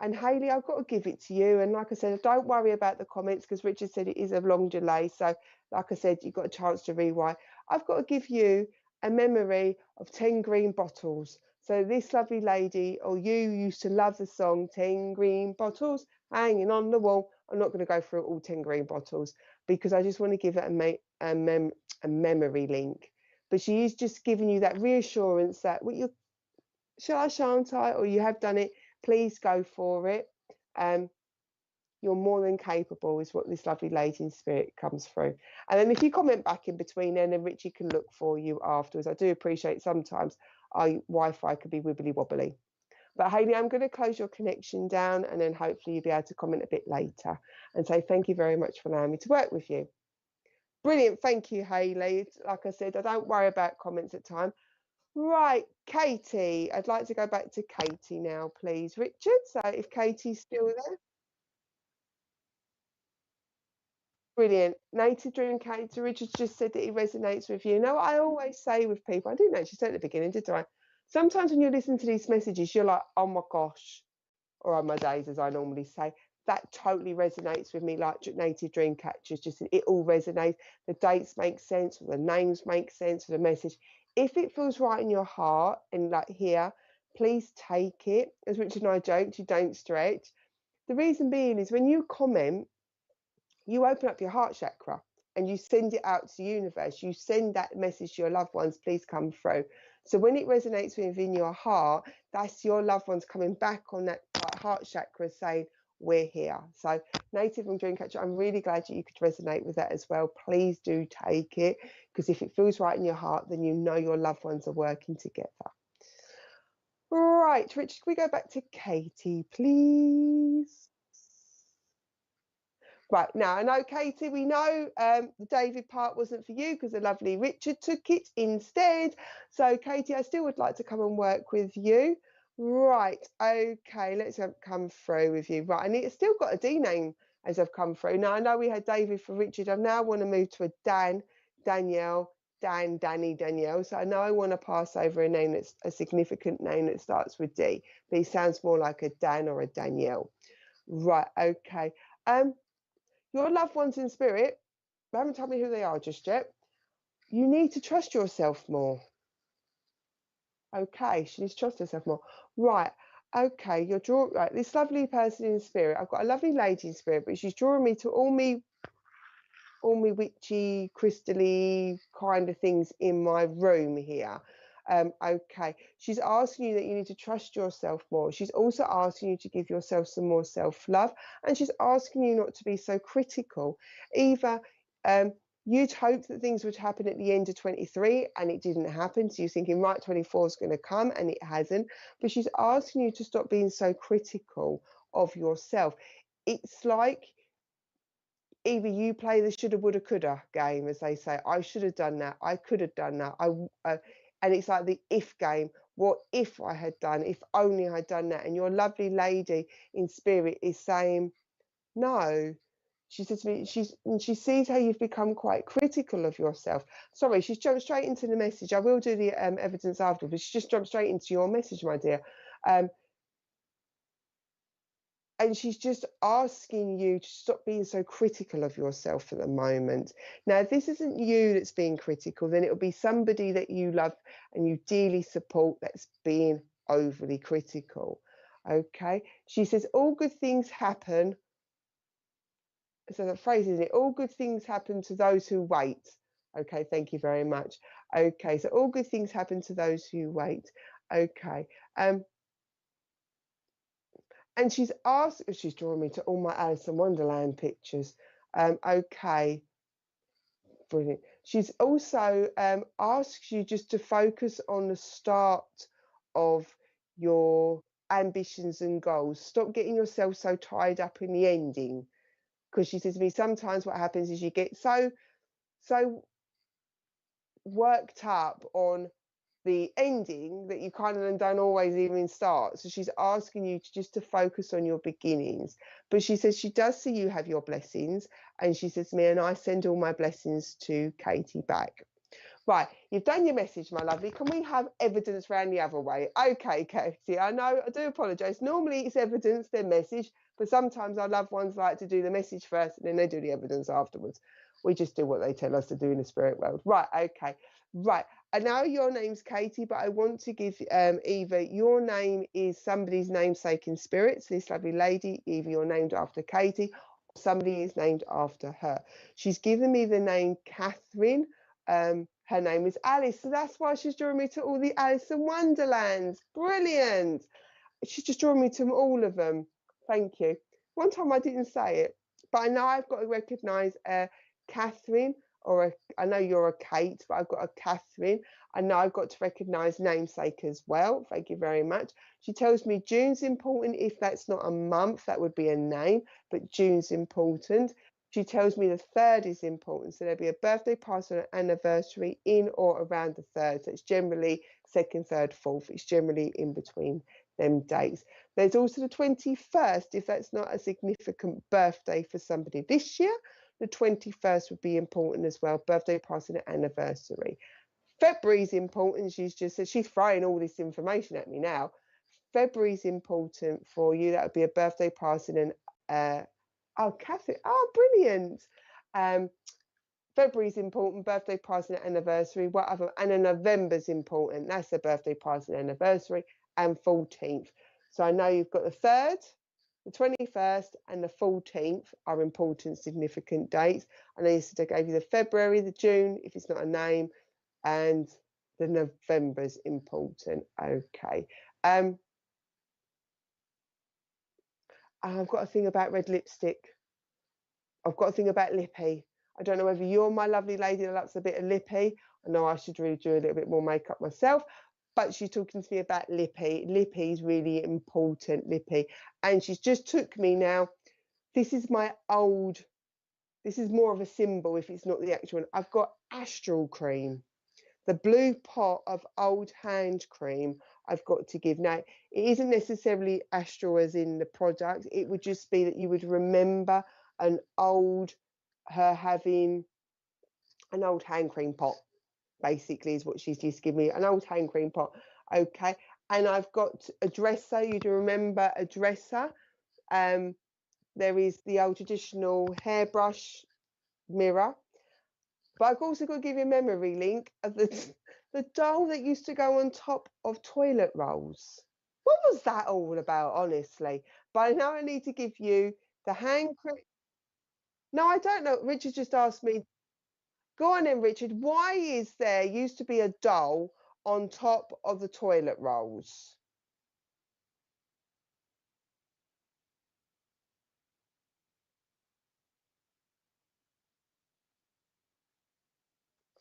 And Hayley, I've got to give it to you. And like I said, don't worry about the comments, because Richard said it is a long delay. So like I said, you've got a chance to rewind. I've got to give you a memory of 10 green bottles. So this lovely lady, or you used to love the song 10 green bottles hanging on the wall. I'm not going to go through all 10 green bottles, because I just want to give it a memory link. But she is just giving you that reassurance that shan't I, or you have done it, please go for it. You're more than capable, is what this lovely lady in spirit comes through. And then if you comment back in between, then Richie can look for you afterwards. I do appreciate sometimes our Wi-Fi could be wibbly wobbly. But Hayley, I'm going to close your connection down, and then hopefully you'll be able to comment a bit later and say thank you very much for allowing me to work with you. Brilliant. Thank you, Hayley. Like I said, I don't worry about comments at time. Right, Katie. I'd like to go back to Katie now, please, Richard. So if Katie's still there. Brilliant. Native Dream Katie. Richard just said that he resonates with you. Now, I always say with people, I didn't actually say at the beginning, did I? Sometimes when you listen to these messages, you're like, oh my gosh, or on my days, as I normally say, that totally resonates with me, like Native Dream Catchers. Just it all resonates. The dates make sense, or the names make sense, or the message. If it feels right in your heart and like here, please take it. As Richard and I joked, you don't stretch. The reason being is when you comment, you open up your heart chakra and you send it out to the universe. You send that message to your loved ones, please come through. So when it resonates within your heart, that's your loved ones coming back on that heart chakra saying, we're here. So Native and Dreamcatcher, I'm really glad you could resonate with that as well. Please do take it, because if it feels right in your heart, then you know your loved ones are working together. Right, Richard, can we go back to Katie, please? Right, now I know, Katie, we know the David part wasn't for you because the lovely Richard took it instead. So, Katie, I still would like to come and work with you. Right, okay, let's come through with you. Right, and it's still got a D name as I've come through. Now, I know we had David for Richard. I now want to move to a Dan, Danielle, Dan, Danny, Danielle. So I know I want to pass over a name that's a significant name that starts with D, but it sounds more like a Dan or a Danielle. Right, okay. Your loved ones in spirit, they haven't told me who they are just yet. You need to trust yourself more. Okay, she needs to trust herself more. Right, okay, you're drawing, right, this lovely person in spirit. I've got a lovely lady in spirit, but she's drawing me to all me witchy, crystally kind of things in my room here. Okay, she's asking you that you need to trust yourself more. She's also asking you to give yourself some more self-love, and she's asking you not to be so critical. Either you'd hope that things would happen at the end of 23 and it didn't happen, so you're thinking, right, 24 is going to come, and it hasn't. But she's asking you to stop being so critical of yourself. It's like either you play the shoulda, woulda, coulda game, as they say. I should have done that. I could have done that. And it's like the if game. What if I had done? If only I had done that. And your lovely lady in spirit is saying, no. She said to me, she sees how you've become quite critical of yourself. Sorry, she's jumped straight into the message. I will do the evidence after, but she just jumped straight into your message, my dear. And she's just asking you to stop being so critical of yourself at the moment. Now, if this isn't you that's being critical, then it'll be somebody that you love and you dearly support that's being overly critical. Okay. She says, all good things happen. So that phrase, isn't it? All good things happen to those who wait. Okay. Thank you very much. Okay. So all good things happen to those who wait. Okay. And she's asked, she's drawing me to all my Alice in Wonderland pictures. Okay, brilliant. She's also asked you just to focus on the start of your ambitions and goals. Stop getting yourself so tied up in the ending. Because she says to me, sometimes what happens is you get so worked up on the ending that you kind of don't always even start. So she's asking you to focus on your beginnings. But she says she does see you have your blessings, and she says to me, and I send all my blessings to Katie back. Right, you've done your message, my lovely. Can we have evidence round the other way? Okay, Katie, I know, I do apologise. Normally it's evidence, then message, but sometimes our loved ones like to do the message first and then they do the evidence afterwards. We just do what they tell us to do in the spirit world. Right, okay. Right, I know your name's Katie, but I want to give either your name is somebody's namesake in spirit, so this lovely lady, either you're named after Katie, or somebody is named after her. She's given me the name Catherine. Her name is Alice, so that's why she's drawing me to all the Alice in Wonderlands. Brilliant. She's just drawing me to all of them. Thank you. One time I didn't say it, but I know I've got to recognise Catherine, or I know you're a Kate, but I've got a Catherine. I know I've got to recognise namesake as well. Thank you very much. She tells me June's important. If that's not a month, that would be a name, but June's important. She tells me the 3rd is important. So there'll be a birthday party or an anniversary in or around the 3rd. So it's generally 2nd, 3rd, 4th. It's generally in between them dates. There's also the 21st, if that's not a significant birthday for somebody this year. The 21st would be important as well. Birthday party and anniversary. February's important. She's just said she's throwing all this information at me now. February's important for you. That would be a birthday party and oh, Catherine. Oh, brilliant. February's important, birthday party and anniversary. What other? And then November's important. That's a birthday party and anniversary. and 14th. So I know you've got the 3rd, the 21st and the 14th are important, significant dates. I know yesterday I gave you the February, the June, if it's not a name, and the November's important. Okay. I've got a thing about red lipstick. I've got a thing about lippy. I don't know whether you're my lovely lady that loves a bit of lippy. I know I should really do a little bit more makeup myself, but she's talking to me about lippy. Lippy is really important, lippy. And she's just took me now. This is my old, this is more of a symbol if it's not the actual one. I've got Astral Cream, the blue pot of old hand cream I've got to give. Now, it isn't necessarily Astral as in the product. It would just be that you would remember an old, her having an old hand cream pot, basically, is what she's just given me, an old hand cream pot. Okay. And I've got a dresser. You do remember a dresser. There is the old traditional hairbrush mirror. But I've also got to give you a memory link of the doll that used to go on top of toilet rolls. What was that all about, honestly? But now I need to give you the hand cream. No, I don't know. Richard just asked me. Go on then, Richard. Why is there used to be a doll on top of the toilet rolls?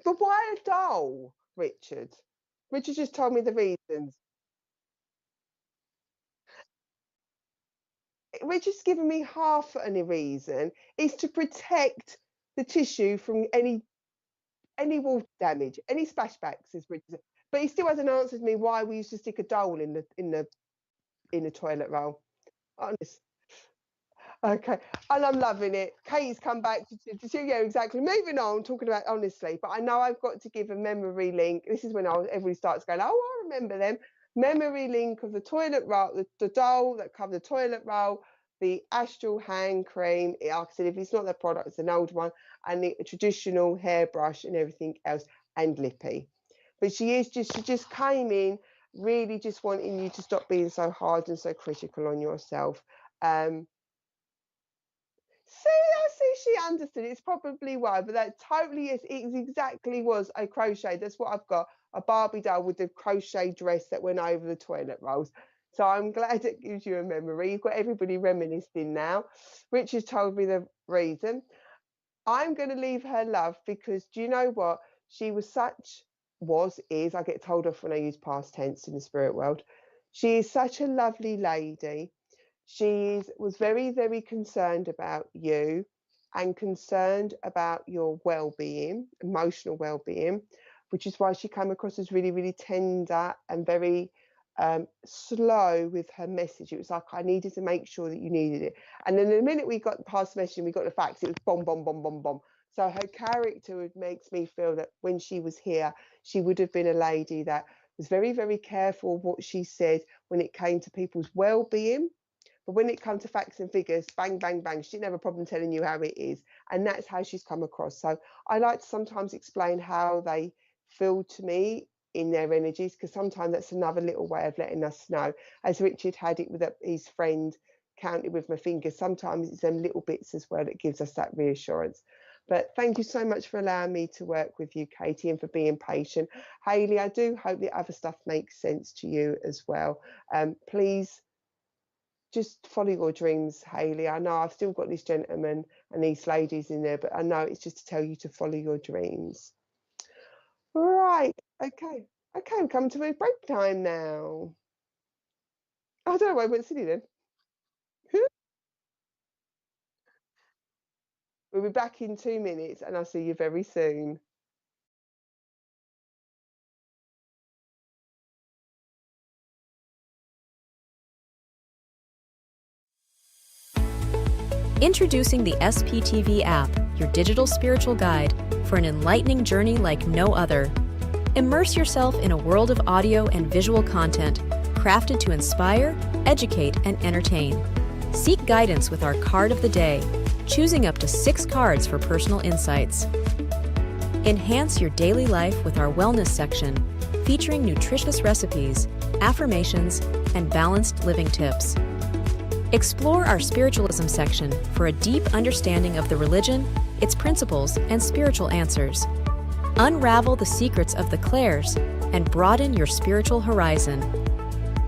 But why a doll, Richard? Richard just told me the reasons. Richard's given me half any reason. It's to protect the tissue from any water damage, any splashbacks, as Richard said. But he still hasn't answered me why we used to stick a doll in the toilet roll. Honest. Okay, and I'm loving it. Katie's come back to see you exactly. Moving on, talking about honestly, but I know I've got to give a memory link. This is when everybody starts going, oh, I remember them. Memory link of the toilet roll, the doll that covered the toilet roll, the Astral hand cream. Like I said, if it's not the product, it's an old one, and the traditional hairbrush and everything else, and lippy. But she just came in really just wanting you to stop being so hard and so critical on yourself. See, she understood. It's probably why, but that totally is. It exactly was a crochet. That's what I've got, a Barbie doll with the crochet dress that went over the toilet rolls. So I'm glad it gives you a memory. You've got everybody reminiscing now. Richard told me the reason. I'm going to leave her love because do you know what? She was is, I get told off when I use past tense in the spirit world. She is such a lovely lady. She was very, very concerned about you and concerned about your well-being, emotional well-being, which is why she came across as really, really tender and very slow with her message. It was like, I needed to make sure that you needed it. And then the minute we got past the message and we got the facts, it was bomb, bomb, bomb, bomb, bomb. So her character makes me feel that when she was here, she would have been a lady that was very, very careful what she said when it came to people's well-being. But when it comes to facts and figures, bang, bang, bang, she didn't have a problem telling you how it is. And that's how she's come across. So I like to sometimes explain how they feel to me in their energies, because sometimes that's another little way of letting us know. As Richard had it with his friend, counted with my fingers, sometimes it's them little bits as well that gives us that reassurance. But thank you so much for allowing me to work with you, Katie, and for being patient. Hayley, I do hope the other stuff makes sense to you as well. Please just follow your dreams, Hayley. I know I've still got this gentleman and these ladies in there, but I know it's just to tell you to follow your dreams. Right, okay. Okay, I'm coming to a break time now. I don't know why I went silly then. We'll be back in 2 minutes and I'll see you very soon. Introducing the SPTV app, your digital spiritual guide, for an enlightening journey like no other. Immerse yourself in a world of audio and visual content crafted to inspire, educate, and entertain. Seek guidance with our card of the day, choosing up to 6 cards for personal insights. Enhance your daily life with our wellness section, featuring nutritious recipes, affirmations, and balanced living tips. Explore our spiritualism section for a deep understanding of the religion, its principles, and spiritual answers. Unravel the secrets of the clairs and broaden your spiritual horizon.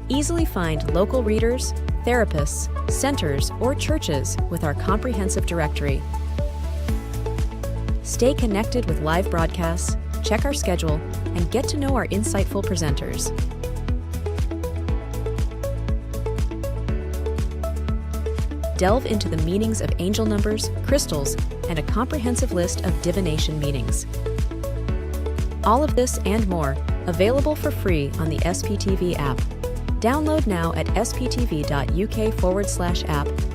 Easily find local readers, therapists, centers, or churches with our comprehensive directory. Stay connected with live broadcasts, check our schedule, and get to know our insightful presenters. Delve into the meanings of angel numbers, crystals, and a comprehensive list of divination meanings. All of this and more, available for free on the SPTV app. Download now at sptv.uk/app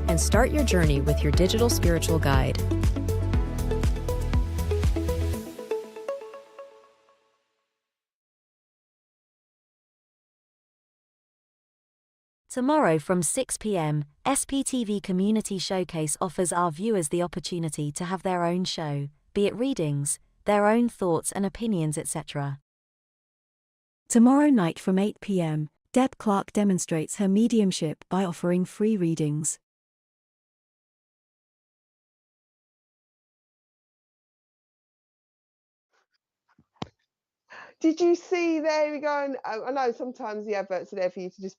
and start your journey with your digital spiritual guide. Tomorrow from 6 p.m, SPTV Community Showcase offers our viewers the opportunity to have their own show, be it readings, their own thoughts and opinions, etc. Tomorrow night from 8 p.m, Deb Clark demonstrates her mediumship by offering free readings. Did you see, there we go, and I know sometimes the adverts are there for you to just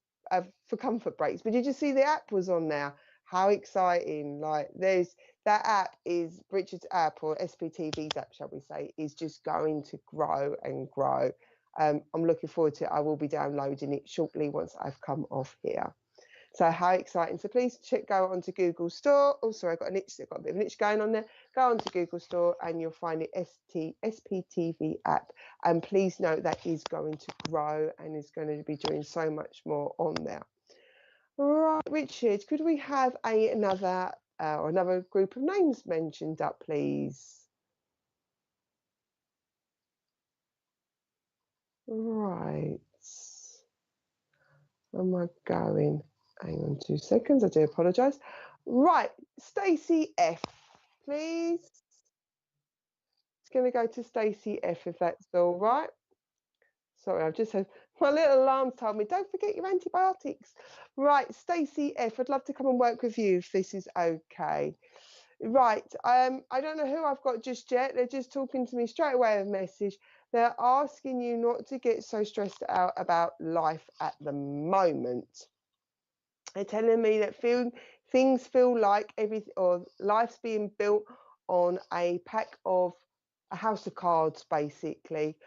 for comfort breaks, but did you see the app was on now? How exciting. Like, there's that app, is Richard's app, or SPTV's app shall we say, is just going to grow and grow. I'm looking forward to it. I will be downloading it shortly once I've come off here. So how exciting. So please go onto Google Store. Oh, sorry, I've got a bit of an itch going on there. Go onto Google Store and you'll find the SPTV app. And please note that is going to grow and is going to be doing so much more on there. Right, Richard, could we have another group of names mentioned up, please? Right. Where am I going? Hang on 2 seconds, I do apologise. Right, Stacey F, please. It's going to go to Stacey F, if that's all right. Sorry, I've just had my little alarm told me, don't forget your antibiotics. Right, Stacey F, I'd love to come and work with you if this is okay. Right, I don't know who I've got just yet. They're just talking to me straight away with a message. They're asking you not to get so stressed out about life at the moment. They're telling me that things feel like everything, or life's being built on a house of cards, basically.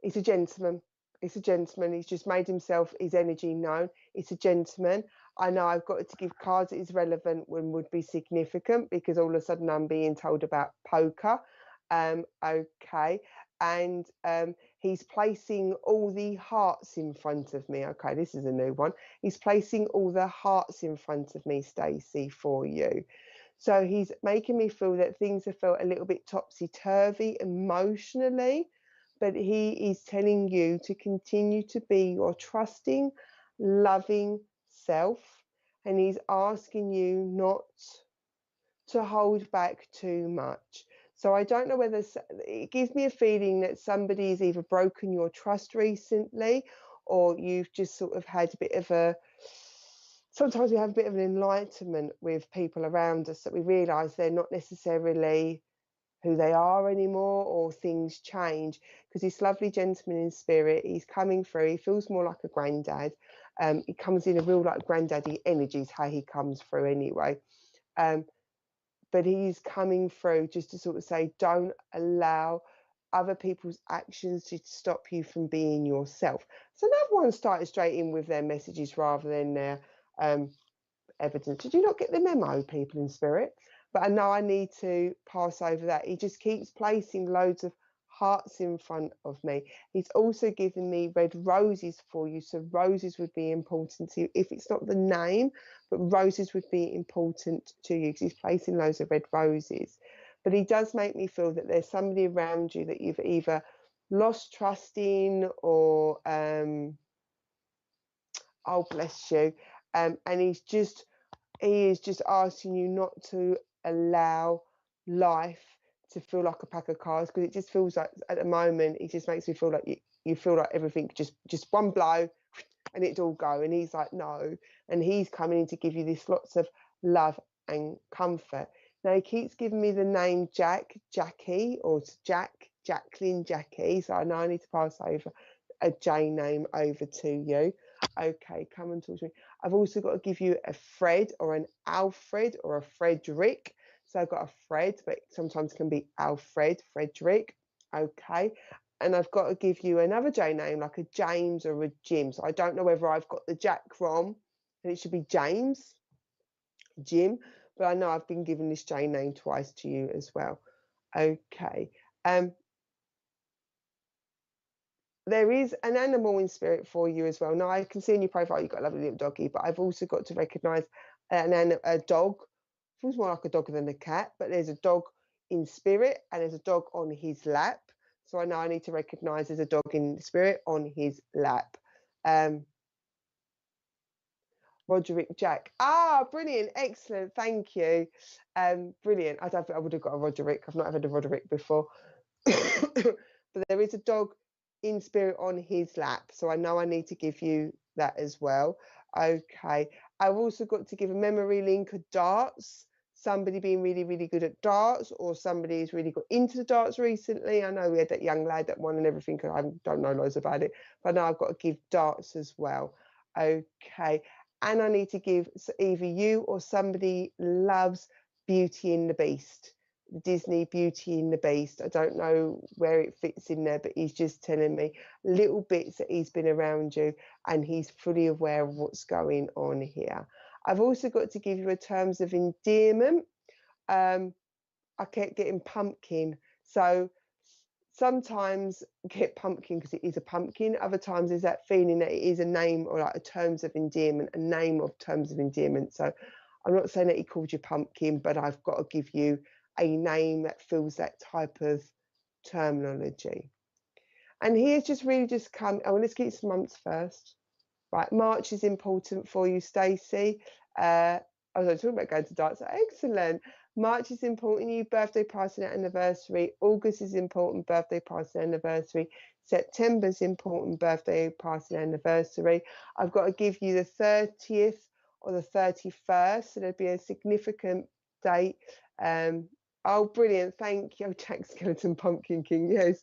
He's a gentleman. It's a gentleman. He's just made his energy known. It's a gentleman. I know I've got to give cards that is relevant and would be significant, because all of a sudden I'm being told about poker. Okay. And he's placing all the hearts in front of me. Okay, this is a new one. He's placing all the hearts in front of me, Stacey, for you. So he's making me feel that things have felt a little bit topsy-turvy emotionally, but he is telling you to continue to be your trusting, loving self. And he's asking you not to hold back too much. So I don't know whether it gives me a feeling that somebody's either broken your trust recently, or you've just sort of had a bit of sometimes we have a bit of an enlightenment with people around us, that we realise they're not necessarily who they are anymore, or things change. Because this lovely gentleman in spirit, he's coming through. He feels more like a granddad. He comes in a real like granddaddy energy is how he comes through anyway. But he's coming through just to sort of say, don't allow other people's actions to stop you from being yourself. So another one started straight in with their messages rather than their evidence. Did you not get the memo, people in spirit? But I know I need to pass over that. He just keeps placing loads of hearts in front of me. He's also given me red roses for you. So roses would be important to you. If it's not the name, but roses would be important to you, because he's placing loads of red roses. But he does make me feel that there's somebody around you that you've either lost trust in, or oh bless you, and he is just asking you not to allow life to feel like a pack of cards, because it just feels like at the moment it just makes me feel like you feel like everything just one blow and it'd all go. And he's like, no. And he's coming in to give you this lots of love and comfort. Now he keeps giving me the name Jack, Jackie, or Jack, Jacqueline, Jackie. So I know I need to pass over a J name over to you. Okay, come and talk to me. I've also got to give you a Fred or an Alfred or a Frederick. So I've got a Fred, but sometimes can be Alfred, Frederick. Okay. And I've got to give you another J name, like a James or a Jim. So I don't know whether I've got the Jack wrong, and it should be James, Jim, but I know I've been given this J name twice to you as well. Okay. There is an animal in spirit for you as well. Now I can see in your profile you've got a lovely little doggy, but I've also got to recognise a dog. Feels more like a dog than a cat, but there's a dog in spirit and there's a dog on his lap. So I know I need to recognise there's a dog in spirit on his lap. Roderick Jack. Ah, brilliant. Excellent. Thank you. Brilliant. I don't think I would have got a Roderick. I've not had a Roderick before. But there is a dog in spirit on his lap. So I know I need to give you that as well. Okay. I've also got to give a memory link of darts. Somebody being really, really good at darts, or somebody who's really got into the darts recently. I know we had that young lad that won and everything. I don't know loads about it, but now I've got to give darts as well. Okay. And I need to give either you or somebody loves Beauty and the Beast, Disney Beauty and the Beast. I don't know where it fits in there, but he's just telling me little bits that he's been around you and he's fully aware of what's going on here. I've also got to give you a terms of endearment. I kept getting pumpkin. So sometimes get pumpkin because it is a pumpkin. Other times there's that feeling that it is a name or like a terms of endearment, a name of terms of endearment. So I'm not saying that he called you pumpkin, but I've got to give you a name that fills that type of terminology. And here's just really just come. Oh, let's get some months first. Right, March is important for you, Stacey. I was talking about going to darts. Excellent. March is important, you birthday, party, and anniversary. August is important, birthday, party, and anniversary. September is important, birthday, party, and anniversary. I've got to give you the 30th or the 31st, so there'd be a significant date. Oh, brilliant. Thank you. Oh, Jack Skeleton Pumpkin King, yes.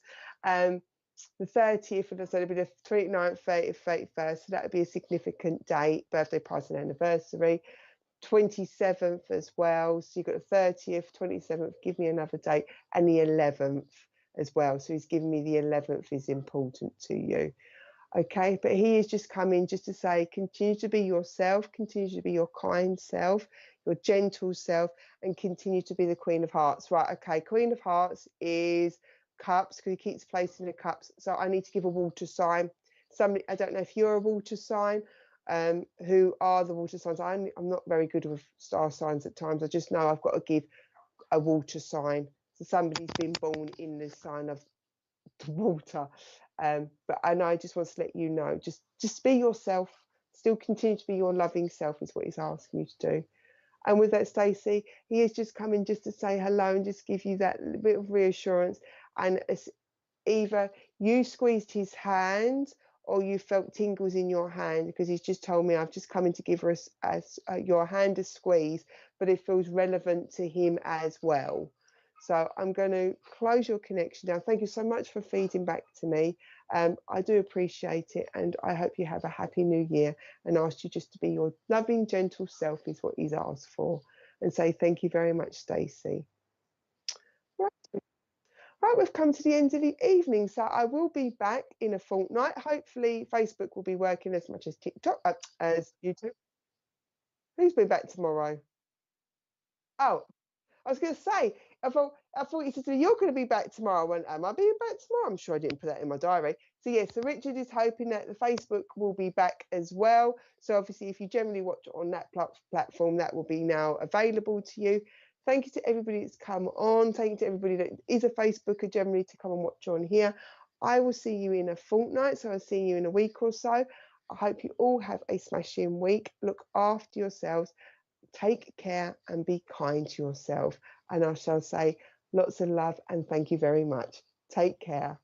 The 30th, and so it'll be the 29th, 30th, 31st. So that would be a significant date, birthday, party, and anniversary. 27th as well. So you've got the 30th, 27th, give me another date, and the 11th as well. So he's giving me the 11th is important to you. Okay, but he is just coming just to say, continue to be yourself, continue to be your kind self, your gentle self, and continue to be the Queen of Hearts. Right, okay, Queen of Hearts is cups, because he keeps placing the cups. So I need to give a water sign. Somebody, I don't know if you're a water sign, who are the water signs. I'm not very good with star signs at times. I just know I've got to give a water sign. So somebody's been born in the sign of the water. But I know I just want to let you know, just be yourself, still continue to be your loving self is what he's asking you to do. And with that, Stacey, he is just coming just to say hello and just give you that bit of reassurance. And it's either you squeezed his hand or you felt tingles in your hand, because he's just told me I've just come in to give her your hand a squeeze, but it feels relevant to him as well. So I'm going to close your connection down. Thank you so much for feeding back to me. I do appreciate it, and I hope you have a happy new year, and ask you just to be your loving, gentle self is what he's asked for, and say thank you very much, Stacey. Right, we've come to the end of the evening, so I will be back in a fortnight. Hopefully Facebook will be working as much as TikTok, as YouTube. Who's been back tomorrow? Oh, I was going to say, I thought you said you're going to be back tomorrow. Am I being back tomorrow? I'm sure I didn't put that in my diary. So yes, so Richard is hoping that the Facebook will be back as well. So obviously, if you generally watch it on that platform, that will be now available to you. Thank you to everybody that's come on. Thank you to everybody that is a Facebooker generally to come and watch on here. I will see you in a fortnight, so I'll see you in a week or so. I hope you all have a smashing week. Look after yourselves. Take care and be kind to yourself. And I shall say lots of love and thank you very much. Take care.